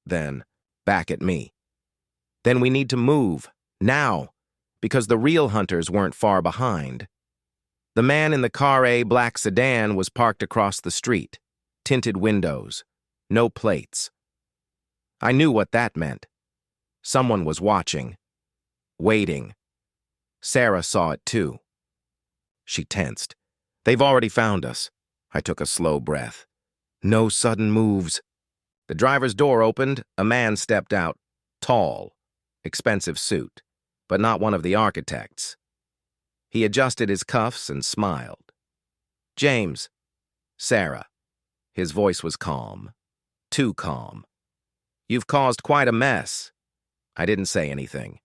then back at me. Then we need to move, now, because the real hunters weren't far behind. The man in the Car A black sedan was parked across the street. Tinted windows, no plates. I knew what that meant. Someone was watching, waiting. Sarah saw it too. She tensed. They've already found us. I took a slow breath. No sudden moves. The driver's door opened, a man stepped out, tall, expensive suit, but not one of the architects. He adjusted his cuffs and smiled. James. Sarah. His voice was calm. Too calm. You've caused quite a mess. I didn't say anything.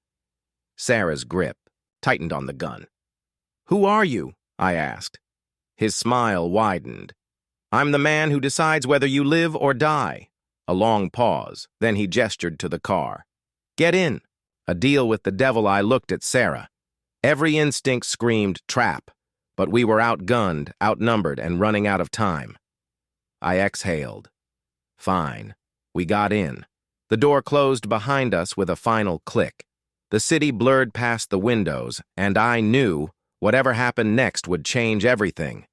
Sarah's grip. tightened on the gun. "Who are you?" I asked. His smile widened. "I'm the man who decides whether you live or die." A long pause, then he gestured to the car. "Get in." A deal with the devil. I looked at Sarah. Every instinct screamed trap, but we were outgunned, outnumbered, and running out of time. I exhaled. Fine. We got in. The door closed behind us with a final click. The city blurred past the windows, and I knew whatever happened next would change everything.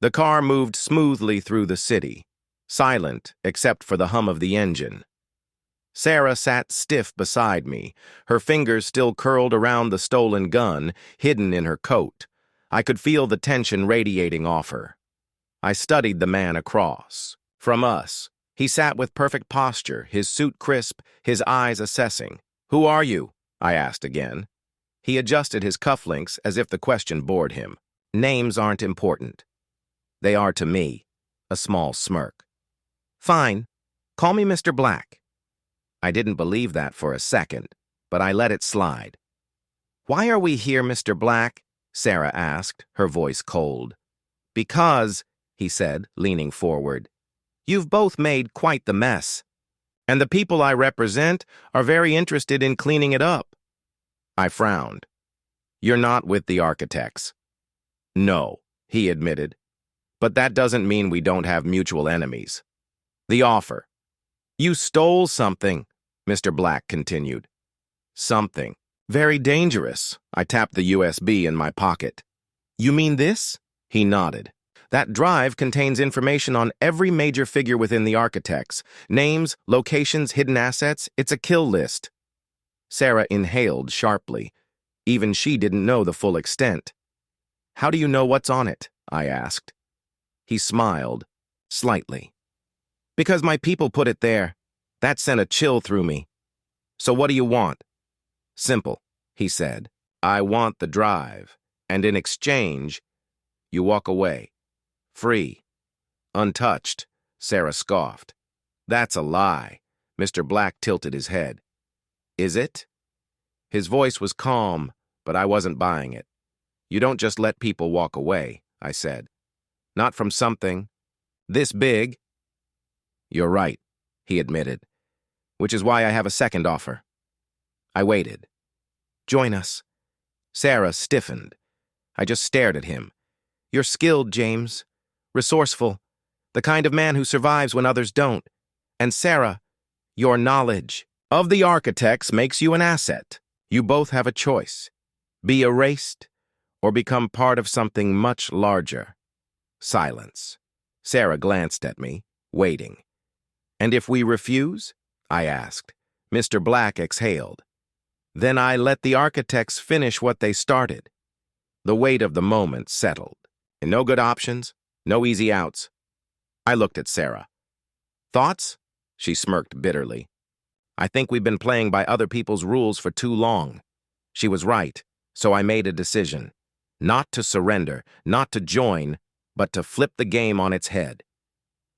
The car moved smoothly through the city, silent except for the hum of the engine. Sarah sat stiff beside me, her fingers still curled around the stolen gun, hidden in her coat. I could feel the tension radiating off her. I studied the man across. From us, he sat with perfect posture, his suit crisp, his eyes assessing. "Who are you?" I asked again. He adjusted his cufflinks as if the question bored him. "Names aren't important." "They are to me." A small smirk. "Fine. Call me Mr. Black." I didn't believe that for a second, but I let it slide. "Why are we here, Mr. Black?" Sarah asked, her voice cold. "Because," he said, leaning forward, "you've both made quite the mess. And the people I represent are very interested in cleaning it up." I frowned. "You're not with the architects." "No," he admitted. "But that doesn't mean we don't have mutual enemies." "The offer." "You stole something," Mr. Black continued. "Something. Very dangerous." I tapped the USB in my pocket. "You mean this?" He nodded. "That drive contains information on every major figure within the architects. Names, locations, hidden assets. It's a kill list." Sarah inhaled sharply. Even she didn't know the full extent. "How do you know what's on it?" I asked. He smiled, slightly. "Because my people put it there. That sent a chill through me." "So what do you want?" "Simple," he said. "I want the drive, and in exchange, you walk away. Free. Untouched." Sarah scoffed. "That's a lie." Mr. Black tilted his head. "Is it?" His voice was calm, but I wasn't buying it. "You don't just let people walk away," I said. "Not from something this big." "You're right," he admitted, "which is why I have a second offer." I waited. "Join us." Sarah stiffened. I just stared at him. "You're skilled, James. Resourceful. The kind of man who survives when others don't. And Sarah, your knowledge of the architects makes you an asset. You both have a choice. Be erased or become part of something much larger." Silence. Sarah glanced at me, waiting. "And if we refuse?" I asked. Mr. Black exhaled. "Then I let the architects finish what they started." The weight of the moment settled. And no good options, no easy outs. I looked at Sarah. "Thoughts?" She smirked bitterly. "I think we've been playing by other people's rules for too long." She was right, so I made a decision. Not to surrender, not to join, but to flip the game on its head.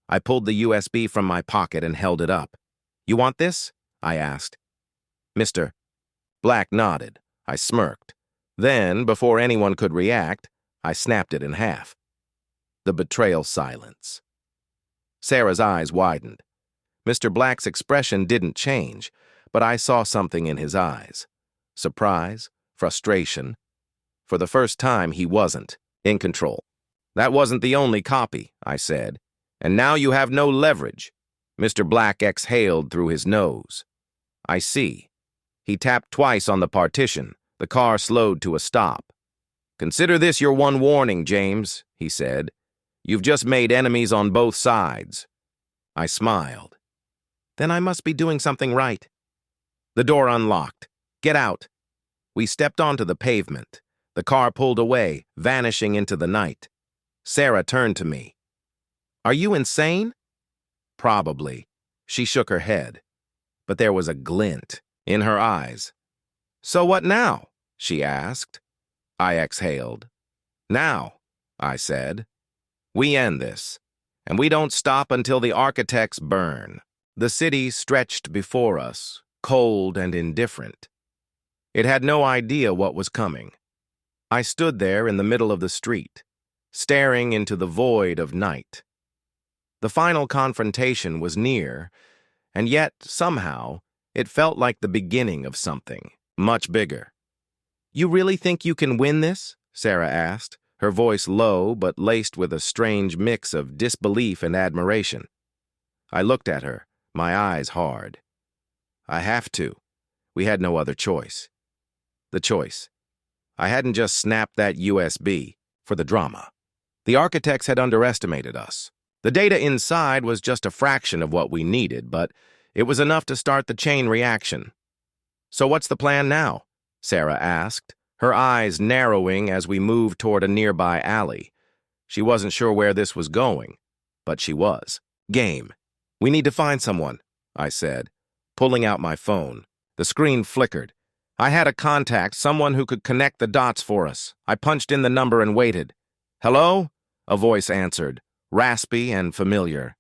I pulled the USB from my pocket and held it up. "You want this?" I asked. Mr. Black nodded. I smirked. Then, before anyone could react, I snapped it in half. The betrayal silence. Sarah's eyes widened. Mr. Black's expression didn't change, but I saw something in his eyes. Surprise, frustration. For the first time, he wasn't in control. "That wasn't the only copy," I said. "And now you have no leverage." Mr. Black exhaled through his nose. "I see." He tapped twice on the partition. The car slowed to a stop. "Consider this your one warning, James," he said. "You've just made enemies on both sides." I smiled. Then I must be doing something right. The door unlocked. "Get out." We stepped onto the pavement. The car pulled away, vanishing into the night. Sarah turned to me. "Are you insane?" "Probably." She shook her head. But there was a glint in her eyes. "So what now?" she asked. I exhaled. "Now," I said. "We end this, and we don't stop until the architects burn." The city stretched before us, cold and indifferent. It had no idea what was coming. I stood there in the middle of the street, staring into the void of night. The final confrontation was near, and yet, somehow, it felt like the beginning of something much bigger. "You really think you can win this?" Sarah asked, her voice low but laced with a strange mix of disbelief and admiration. I looked at her, my eyes hard. "I have to." We had no other choice. The choice. I hadn't just snapped that USB for the drama. The architects had underestimated us. The data inside was just a fraction of what we needed, but it was enough to start the chain reaction. "So what's the plan now?" Sarah asked, her eyes narrowing as we moved toward a nearby alley. She wasn't sure where this was going, but she was. "Game. We need to find someone," I said, pulling out my phone. The screen flickered. I had a contact, someone who could connect the dots for us. I punched in the number and waited. "Hello?" a voice answered, raspy and familiar.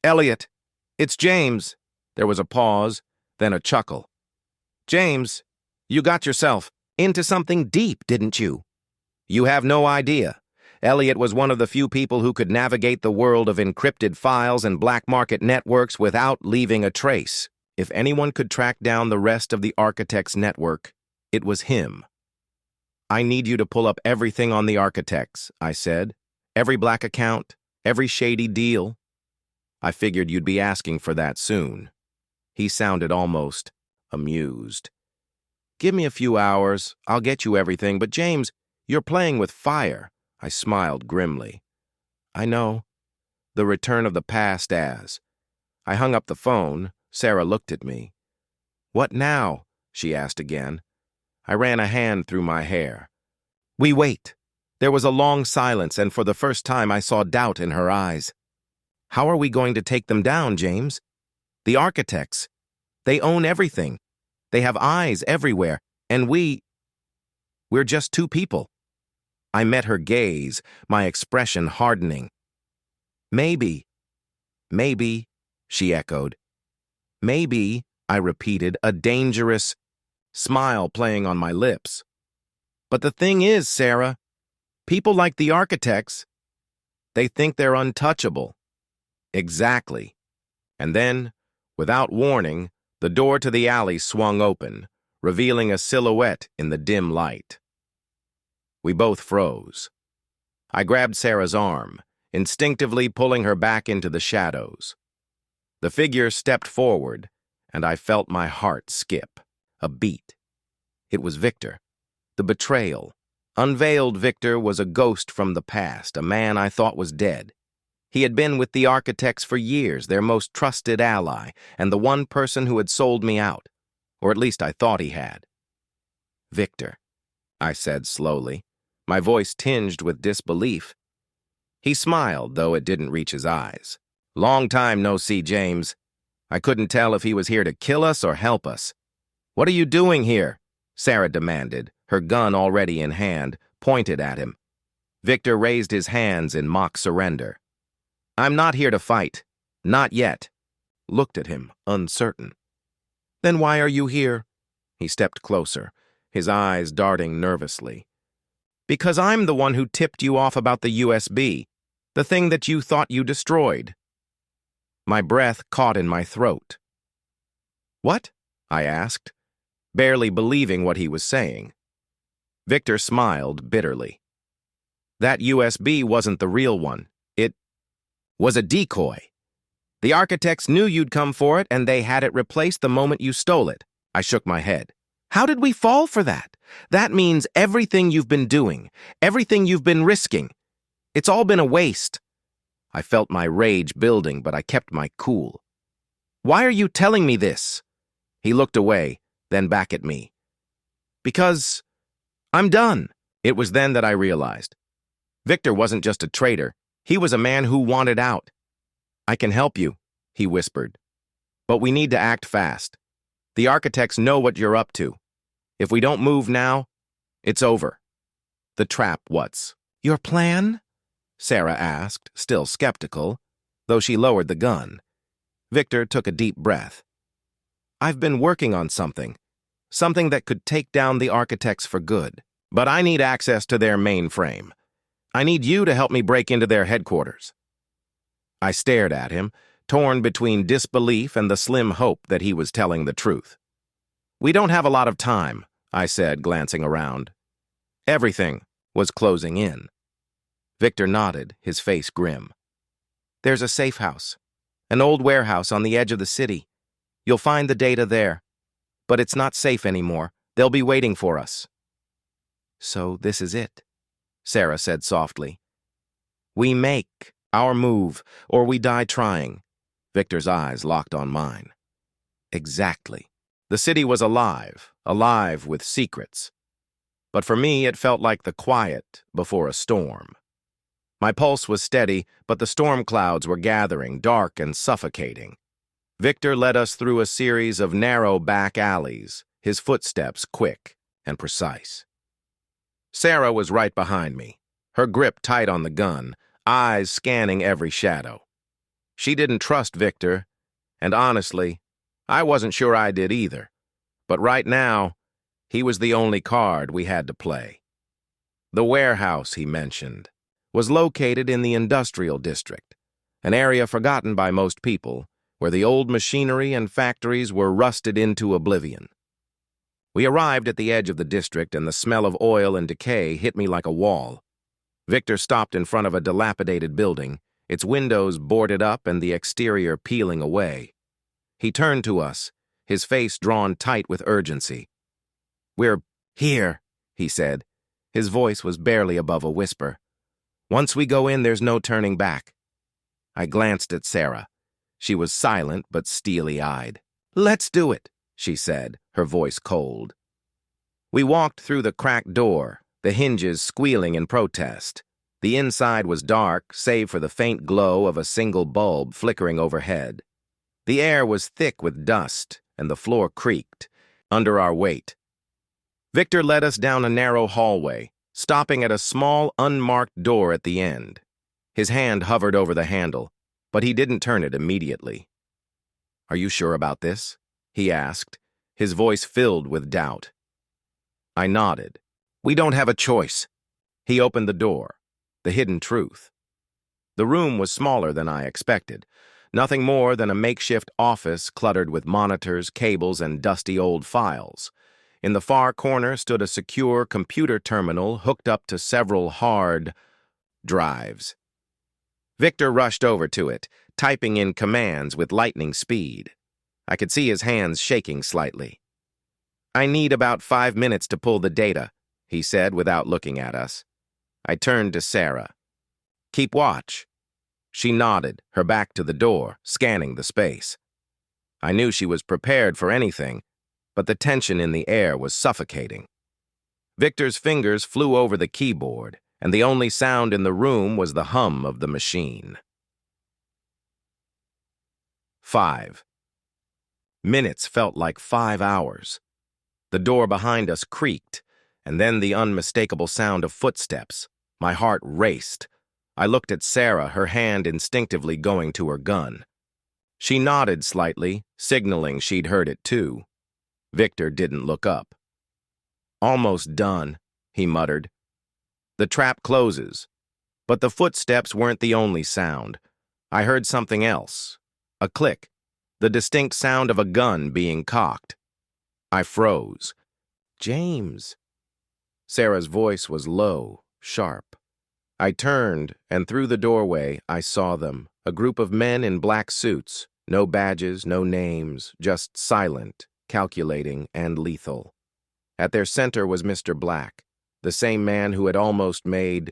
"Elliot, it's James." There was a pause, then a chuckle. "James, you got yourself into something deep, didn't you?" "You have no idea." Elliot was one of the few people who could navigate the world of encrypted files and black market networks without leaving a trace. If anyone could track down the rest of the architects' network, it was him. "I need you to pull up everything on the architects," I said. "Every black account, every shady deal." I figured you'd be asking for that soon. He sounded almost amused. "Give me a few hours, I'll get you everything, but James, you're playing with fire." I smiled grimly. "I know. The return of the past as." I hung up the phone. Sarah looked at me. "What now?" she asked again. I ran a hand through my hair. "We wait." There was a long silence, and for the first time I saw doubt in her eyes. "How are we going to take them down, James? The architects. They own everything. They have eyes everywhere, and we're just two people." I met her gaze, my expression hardening. Maybe, she echoed. "Maybe," I repeated, a dangerous smile playing on my lips. "But the thing is, Sarah, people like the architects, they think they're untouchable." "Exactly." And then, without warning, the door to the alley swung open, revealing a silhouette in the dim light. We both froze. I grabbed Sarah's arm, instinctively pulling her back into the shadows. The figure stepped forward, and I felt my heart skip, a beat. It was Victor. The betrayal. Unveiled Victor was a ghost from the past, a man I thought was dead. He had been with the architects for years, their most trusted ally, and the one person who had sold me out, or at least I thought he had. "Victor," I said slowly, my voice tinged with disbelief. He smiled, though it didn't reach his eyes. "Long time no see, James." I couldn't tell if he was here to kill us or help us. "What are you doing here?" Sarah demanded, her gun already in hand, pointed at him. Victor raised his hands in mock surrender. "I'm not here to fight. Not yet." Looked at him, uncertain. "Then why are you here?" He stepped closer, his eyes darting nervously. "Because I'm the one who tipped you off about the USB, the thing that you thought you destroyed." My breath caught in my throat. "What?" I asked, barely believing what he was saying. Victor smiled bitterly. "That USB wasn't the real one. It was a decoy. The architects knew you'd come for it, and they had it replaced the moment you stole it." I shook my head. "How did we fall for that? That means everything you've been doing, everything you've been risking. It's all been a waste." I felt my rage building, but I kept my cool. "Why are you telling me this?" He looked away, then back at me. "Because I'm done." It was then that I realized. Victor wasn't just a traitor. He was a man who wanted out. "I can help you," he whispered. "But we need to act fast. The architects know what you're up to. If we don't move now, it's over." "The trap, what's?" "Your plan?" Sarah asked, still skeptical, though she lowered the gun. Victor took a deep breath. "I've been working on something that could take down the architects for good." But I need access to their mainframe. I need you to help me break into their headquarters." I stared at him, torn between disbelief and the slim hope that he was telling the truth. "We don't have a lot of time," I said, glancing around. Everything was closing in. Victor nodded, his face grim. "There's a safe house, an old warehouse on the edge of the city. You'll find the data there. But it's not safe anymore. They'll be waiting for us." "So this is it," Sarah said softly. "We make our move, or we die trying." Victor's eyes locked on mine. Exactly. The city was alive with secrets. But for me, it felt like the quiet before a storm. My pulse was steady, but the storm clouds were gathering, dark and suffocating. Victor led us through a series of narrow back alleys, his footsteps quick and precise. Sarah was right behind me, her grip tight on the gun, eyes scanning every shadow. She didn't trust Victor, and honestly, I wasn't sure I did either. But right now, he was the only card we had to play. The warehouse, he mentioned, was located in the industrial district, an area forgotten by most people, where the old machinery and factories were rusted into oblivion. We arrived at the edge of the district, and the smell of oil and decay hit me like a wall. Victor stopped in front of a dilapidated building, its windows boarded up and the exterior peeling away. He turned to us, his face drawn tight with urgency. "We're here," he said. His voice was barely above a whisper. "Once we go in, there's no turning back." I glanced at Sarah. She was silent but steely-eyed. "Let's do it," she said, her voice cold. We walked through the cracked door, the hinges squealing in protest. The inside was dark, save for the faint glow of a single bulb flickering overhead. The air was thick with dust, and the floor creaked under our weight. Victor led us down a narrow hallway, stopping at a small, unmarked door at the end. His hand hovered over the handle, but he didn't turn it immediately. "Are you sure about this?" he asked, his voice filled with doubt. I nodded. "We don't have a choice." He opened the door. The hidden truth. The room was smaller than I expected. Nothing more than a makeshift office cluttered with monitors, cables, and dusty old files. In the far corner stood a secure computer terminal hooked up to several hard drives. Victor rushed over to it, typing in commands with lightning speed. I could see his hands shaking slightly. "I need about 5 minutes to pull the data," he said without looking at us. I turned to Sarah. "Keep watch." She nodded, her back to the door, scanning the space. I knew she was prepared for anything, but the tension in the air was suffocating. Victor's fingers flew over the keyboard, and the only sound in the room was the hum of the machine. 5. Minutes felt like 5 hours. The door behind us creaked, and then the unmistakable sound of footsteps. My heart raced. I looked at Sarah, her hand instinctively going to her gun. She nodded slightly, signaling she'd heard it too. Victor didn't look up. "Almost done," he muttered. "The trap closes." But the footsteps weren't the only sound. I heard something else. A click. The distinct sound of a gun being cocked. I froze. "James." Sarah's voice was low, sharp. I turned, and through the doorway I saw them, a group of men in black suits, no badges, no names, just silent, calculating, and lethal. At their center was Mr. Black, the same man who had almost made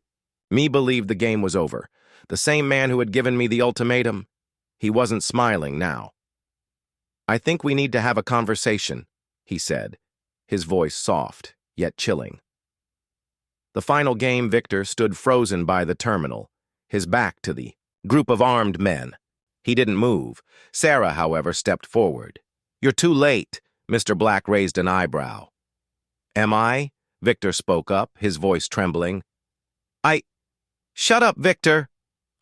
me believe the game was over, the same man who had given me the ultimatum. He wasn't smiling now. "I think we need to have a conversation," he said, his voice soft, yet chilling. The final game, Victor stood frozen by the terminal, his back to the group of armed men. He didn't move. Sarah, however, stepped forward. "You're too late." Mr. Black raised an eyebrow. "Am I?" Victor spoke up, his voice trembling. Shut up, Victor!"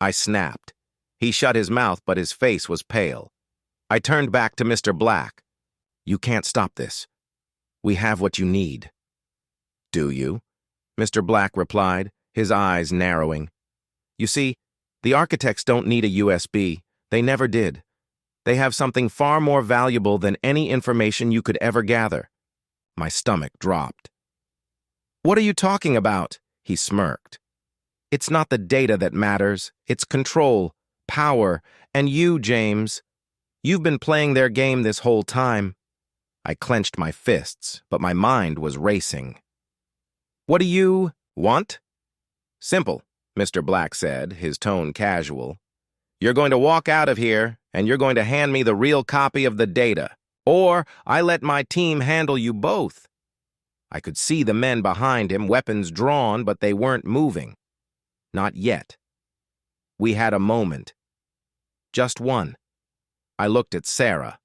I snapped. He shut his mouth, but his face was pale. I turned back to Mr. Black. "You can't stop this. We have what you need." "Do you?" Mr. Black replied, his eyes narrowing. You see, the architects don't need a USB. They never did. They have something far more valuable than any information you could ever gather. My stomach dropped. What are you talking about? He smirked. It's not the data that matters. It's control, power, and you, James. You've been playing their game this whole time. I clenched my fists, but my mind was racing. What do you want? Simple, Mr. Black said, his tone casual. You're going to walk out of here, and you're going to hand me the real copy of the data, or I let my team handle you both. I could see the men behind him, weapons drawn, but they weren't moving. Not yet. We had a moment. Just one. I looked at Sarah.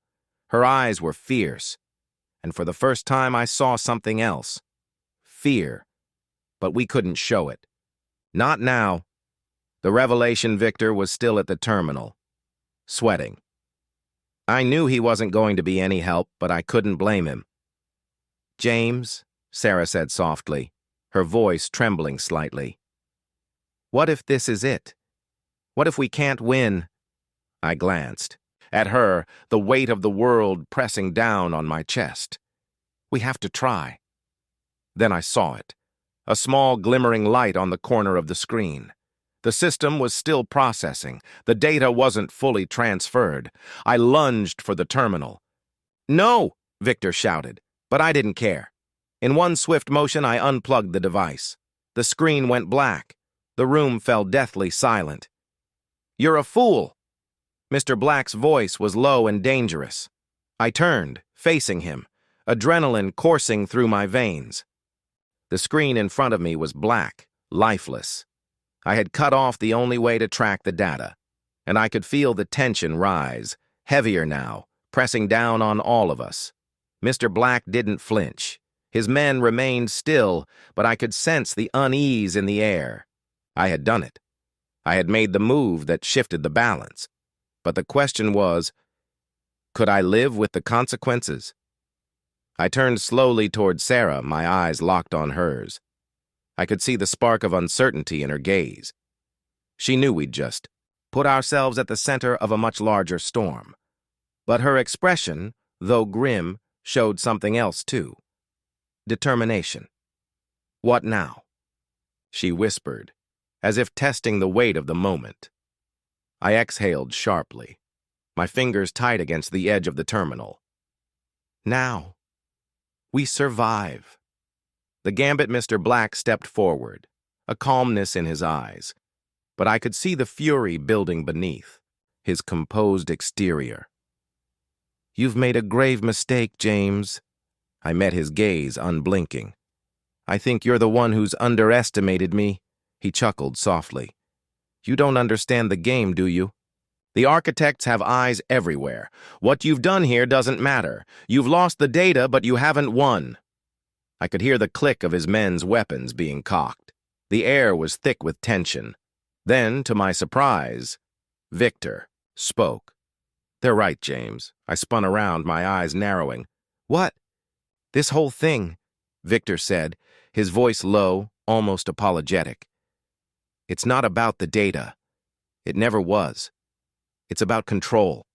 Her eyes were fierce, and for the first time I saw something else. Fear. But we couldn't show it. Not now. The revelation Victor was still at the terminal, sweating. I knew he wasn't going to be any help, but I couldn't blame him. James, Sarah said softly, her voice trembling slightly. What if this is it? What if we can't win? I glanced. At her, the weight of the world pressing down on my chest. We have to try. Then I saw it. A small glimmering light on the corner of the screen. The system was still processing. The data wasn't fully transferred. I lunged for the terminal. No, Victor shouted, but I didn't care. In one swift motion, I unplugged the device. The screen went black. The room fell deathly silent. You're a fool. Mr. Black's voice was low and dangerous. I turned, facing him, adrenaline coursing through my veins. The screen in front of me was black, lifeless. I had cut off the only way to track the data, and I could feel the tension rise, heavier now, pressing down on all of us. Mr. Black didn't flinch. His men remained still, but I could sense the unease in the air. I had done it. I had made the move that shifted the balance. But the question was, could I live with the consequences? I turned slowly toward Sarah, my eyes locked on hers. I could see the spark of uncertainty in her gaze. She knew we'd just put ourselves at the center of a much larger storm. But her expression, though grim, showed something else too. Determination. What now? She whispered, as if testing the weight of the moment. I exhaled sharply, my fingers tight against the edge of the terminal. Now. We survive. The gambit Mr. Black stepped forward, a calmness in his eyes, but I could see the fury building beneath, his composed exterior. You've made a grave mistake, James. I met his gaze, unblinking. I think you're the one who's underestimated me, he chuckled softly. You don't understand the game, do you? The architects have eyes everywhere. What you've done here doesn't matter. You've lost the data, but you haven't won. I could hear the click of his men's weapons being cocked. The air was thick with tension. Then, to my surprise, Victor spoke. They're right, James. I spun around, my eyes narrowing. What? This whole thing, Victor said, his voice low, almost apologetic. It's not about the data. It never was. It's about control.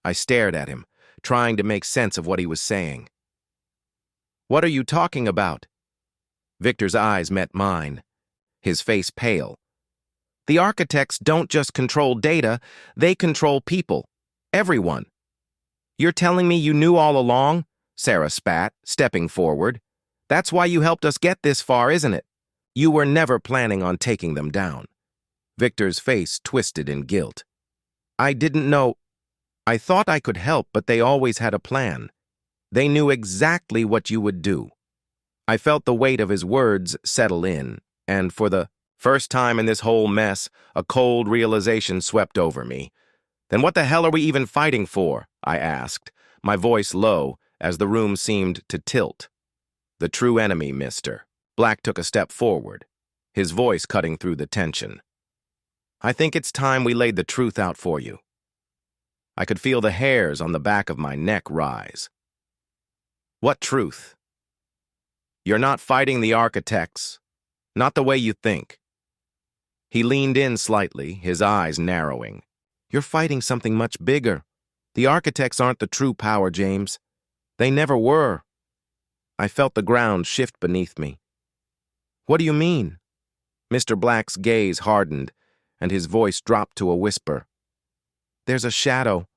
I stared at him, trying to make sense of what he was saying. What are you talking about? Victor's eyes met mine, his face pale. The architects don't just control data, they control people. Everyone. You're telling me you knew all along? Sarah spat, stepping forward. That's why you helped us get this far, isn't it? You were never planning on taking them down. Victor's face twisted in guilt. I didn't know. I thought I could help, but they always had a plan. They knew exactly what you would do. I felt the weight of his words settle in, and for the first time in this whole mess, a cold realization swept over me. Then what the hell are we even fighting for? I asked, my voice low as the room seemed to tilt. The true enemy, mister. Black took a step forward, his voice cutting through the tension. I think it's time we laid the truth out for you. I could feel the hairs on the back of my neck rise. What truth? You're not fighting the architects, Not the way you think. He leaned in slightly, his eyes narrowing. You're fighting something much bigger. The architects aren't the true power, James. They never were. I felt the ground shift beneath me. What do you mean? Mr. Black's gaze hardened, and his voice dropped to a whisper. There's a shadow.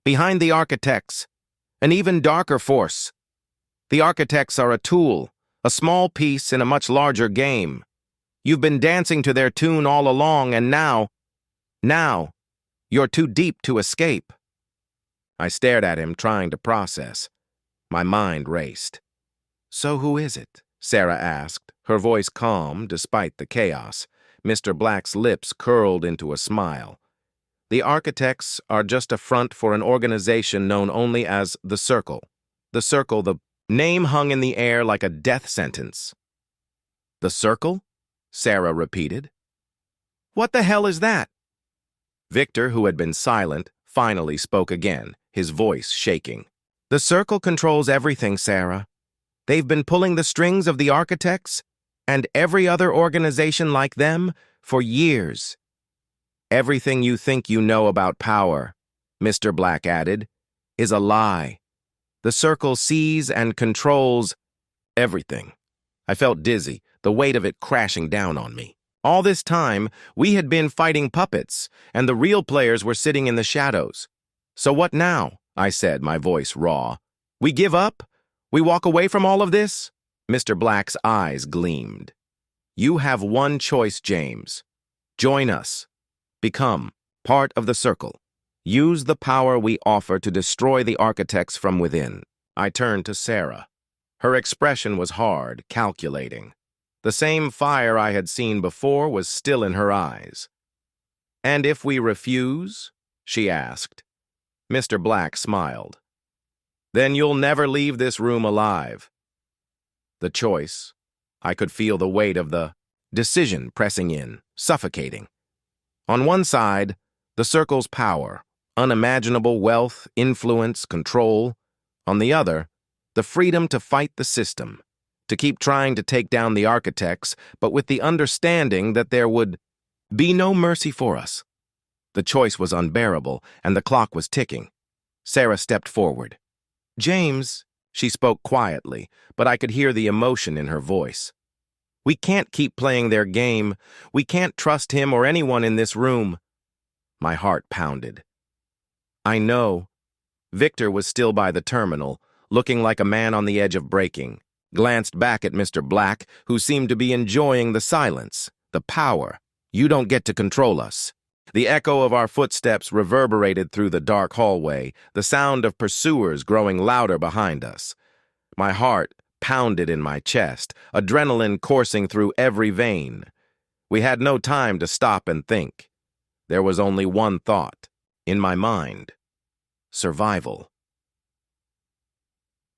Behind the architects. An even darker force. The architects are a tool, a small piece in a much larger game. You've been dancing to their tune all along, and now, you're too deep to escape. I stared at him, trying to process. My mind raced. So who is it? Sarah asked, her voice calm despite the chaos. Mr. Black's lips curled into a smile. The architects are just a front for an organization known only as the Circle. The Circle, the name hung in the air like a death sentence. The Circle? Sarah repeated. What the hell is that? Victor, who had been silent, finally spoke again, his voice shaking. The Circle controls everything, Sarah. They've been pulling the strings of the architects and every other organization like them for years. Everything you think you know about power, Mr. Black added, is a lie. The Circle sees and controls everything. I felt dizzy, the weight of it crashing down on me. All this time, we had been fighting puppets, and the real players were sitting in the shadows. So what now? I said, my voice raw. We give up? We walk away from all of this? Mr. Black's eyes gleamed. You have one choice, James. Join us. Become part of the Circle. Use the power we offer to destroy the architects from within. I turned to Sarah. Her expression was hard, calculating. The same fire I had seen before was still in her eyes. And if we refuse? She asked. Mr. Black smiled. Then you'll never leave this room alive. The choice. I could feel the weight of the decision pressing in, suffocating. On one side, the Circle's power, unimaginable wealth, influence, control. On the other, the freedom to fight the system, to keep trying to take down the architects, but with the understanding that there would be no mercy for us. The choice was unbearable, and the clock was ticking. Sarah stepped forward. James, she spoke quietly, but I could hear the emotion in her voice. We can't keep playing their game. We can't trust him or anyone in this room. My heart pounded. I know. Victor was still by the terminal, looking like a man on the edge of breaking, glanced back at Mr. Black, who seemed to be enjoying the silence, the power. You don't get to control us. The echo of our footsteps reverberated through the dark hallway, the sound of pursuers growing louder behind us. My heart pounded in my chest, adrenaline coursing through every vein. We had no time to stop and think. There was only one thought, in my mind. Survival.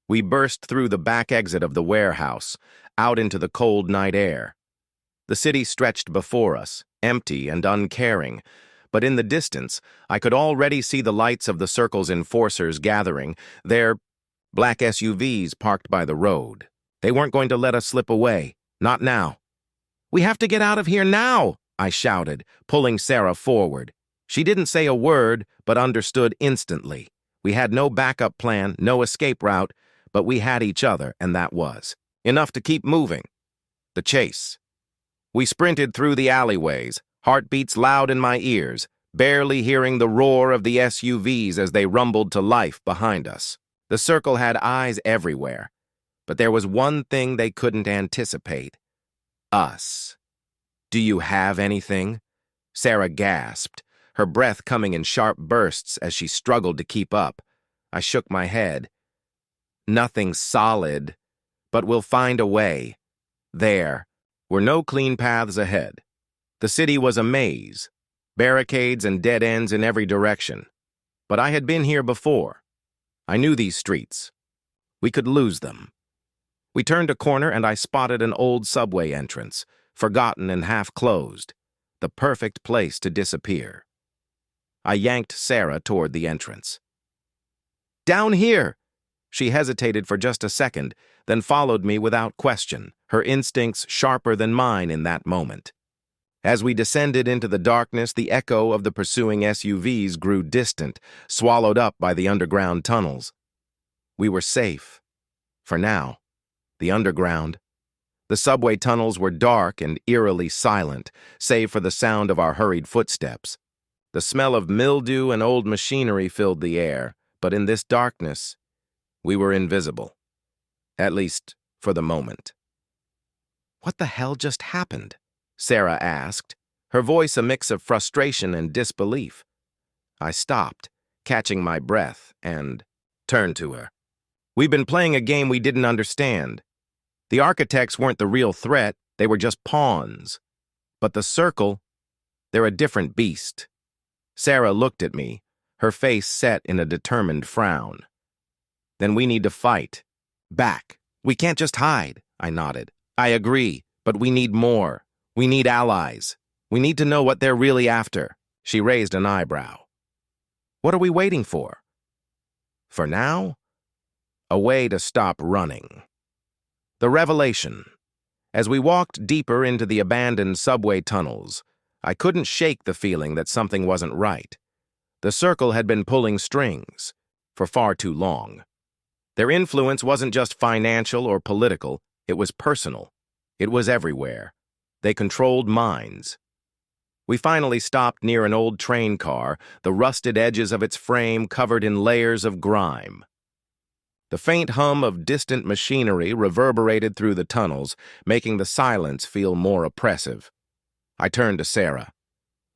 We burst through the back exit of the warehouse, out into the cold night air. The city stretched before us, empty and uncaring, but in the distance, I could already see the lights of the Circle's enforcers gathering, their black SUVs parked by the road. They weren't going to let us slip away, not now. We have to get out of here now, I shouted, pulling Sarah forward. She didn't say a word, but understood instantly. We had no backup plan, no escape route, but we had each other, and that was enough to keep moving. The chase. We sprinted through the alleyways, heartbeats loud in my ears, barely hearing the roar of the SUVs as they rumbled to life behind us. The Circle had eyes everywhere, but there was one thing they couldn't anticipate. Us. Do you have anything? Sarah gasped, her breath coming in sharp bursts as she struggled to keep up. I shook my head. Nothing solid, but we'll find a way. There were no clean paths ahead. The city was a maze, barricades and dead ends in every direction. But I had been here before. I knew these streets. We could lose them. We turned a corner and I spotted an old subway entrance, forgotten and half closed, the perfect place to disappear. I yanked Sarah toward the entrance. Down here! She hesitated for just a second, then followed me without question, her instincts sharper than mine in that moment. As we descended into the darkness, the echo of the pursuing SUVs grew distant, swallowed up by the underground tunnels. We were safe. For now. The underground. The subway tunnels were dark and eerily silent, save for the sound of our hurried footsteps. The smell of mildew and old machinery filled the air, but in this darkness, we were invisible. At least, for the moment. "What the hell just happened?" Sarah asked, her voice a mix of frustration and disbelief. I stopped, catching my breath, and turned to her. "We've been playing a game we didn't understand. The architects weren't the real threat, they were just pawns. But the Circle, they're a different beast." Sarah looked at me, her face set in a determined frown. "Then we need to fight. Back. We can't just hide," I nodded. "I agree, but we need more. We need allies. We need to know what they're really after." She raised an eyebrow. "What are we waiting for?" "For now, a way to stop running." The revelation. As we walked deeper into the abandoned subway tunnels, I couldn't shake the feeling that something wasn't right. The Circle had been pulling strings for far too long. Their influence wasn't just financial or political, it was personal. It was everywhere. They controlled minds. We finally stopped near an old train car, the rusted edges of its frame covered in layers of grime. The faint hum of distant machinery reverberated through the tunnels, making the silence feel more oppressive. I turned to Sarah.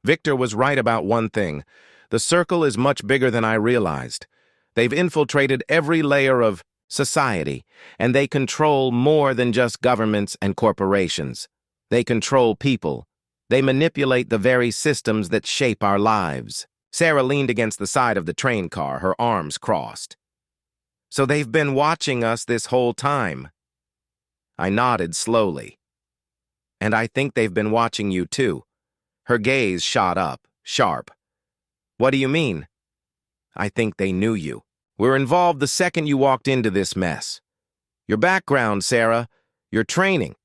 Victor was right about one thing. The Circle is much bigger than I realized. They've infiltrated every layer of society, and they control more than just governments and corporations. They control people. They manipulate the very systems that shape our lives. Sarah leaned against the side of the train car, her arms crossed. "So they've been watching us this whole time." I nodded slowly. "And I think they've been watching you too." Her gaze shot up, sharp. "What do you mean?" "I think they knew you. Were involved the second you walked into this mess. Your background, Sarah, your training,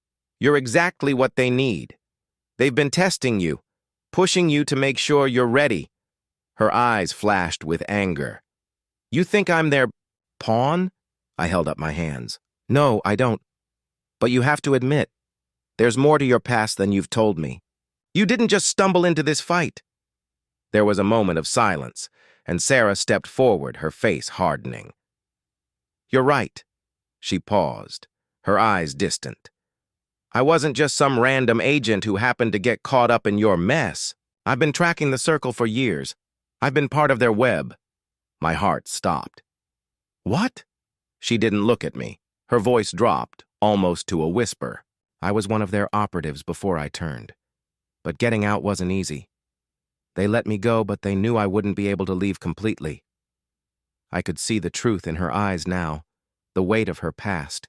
you're exactly what they need. They've been testing you, pushing you to make sure you're ready." Her eyes flashed with anger. "You think I'm their pawn?" I held up my hands. "No, I don't. But you have to admit, there's more to your past than you've told me. You didn't just stumble into this fight." There was a moment of silence, and Sarah stepped forward, her face hardening. "You're right." She paused, her eyes distant. "I wasn't just some random agent who happened to get caught up in your mess. I've been tracking the Circle for years. I've been part of their web." My heart stopped. "What?" She didn't look at me. Her voice dropped, almost to a whisper. "I was one of their operatives before I turned. But getting out wasn't easy. They let me go, but they knew I wouldn't be able to leave completely." I could see the truth in her eyes now, the weight of her past.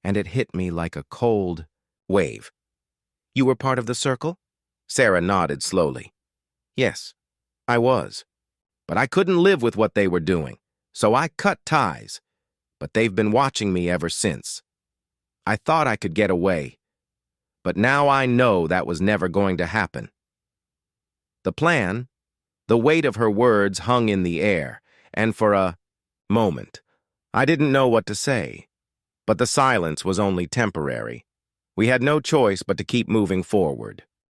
And it hit me like a cold wave. "You were part of the Circle?" Sarah nodded slowly. "Yes, I was. But I couldn't live with what they were doing, so I cut ties. But they've been watching me ever since. I thought I could get away. But now I know that was never going to happen." The plan, the weight of her words hung in the air, and for a moment, I didn't know what to say. But the silence was only temporary. We had no choice but to keep moving forward.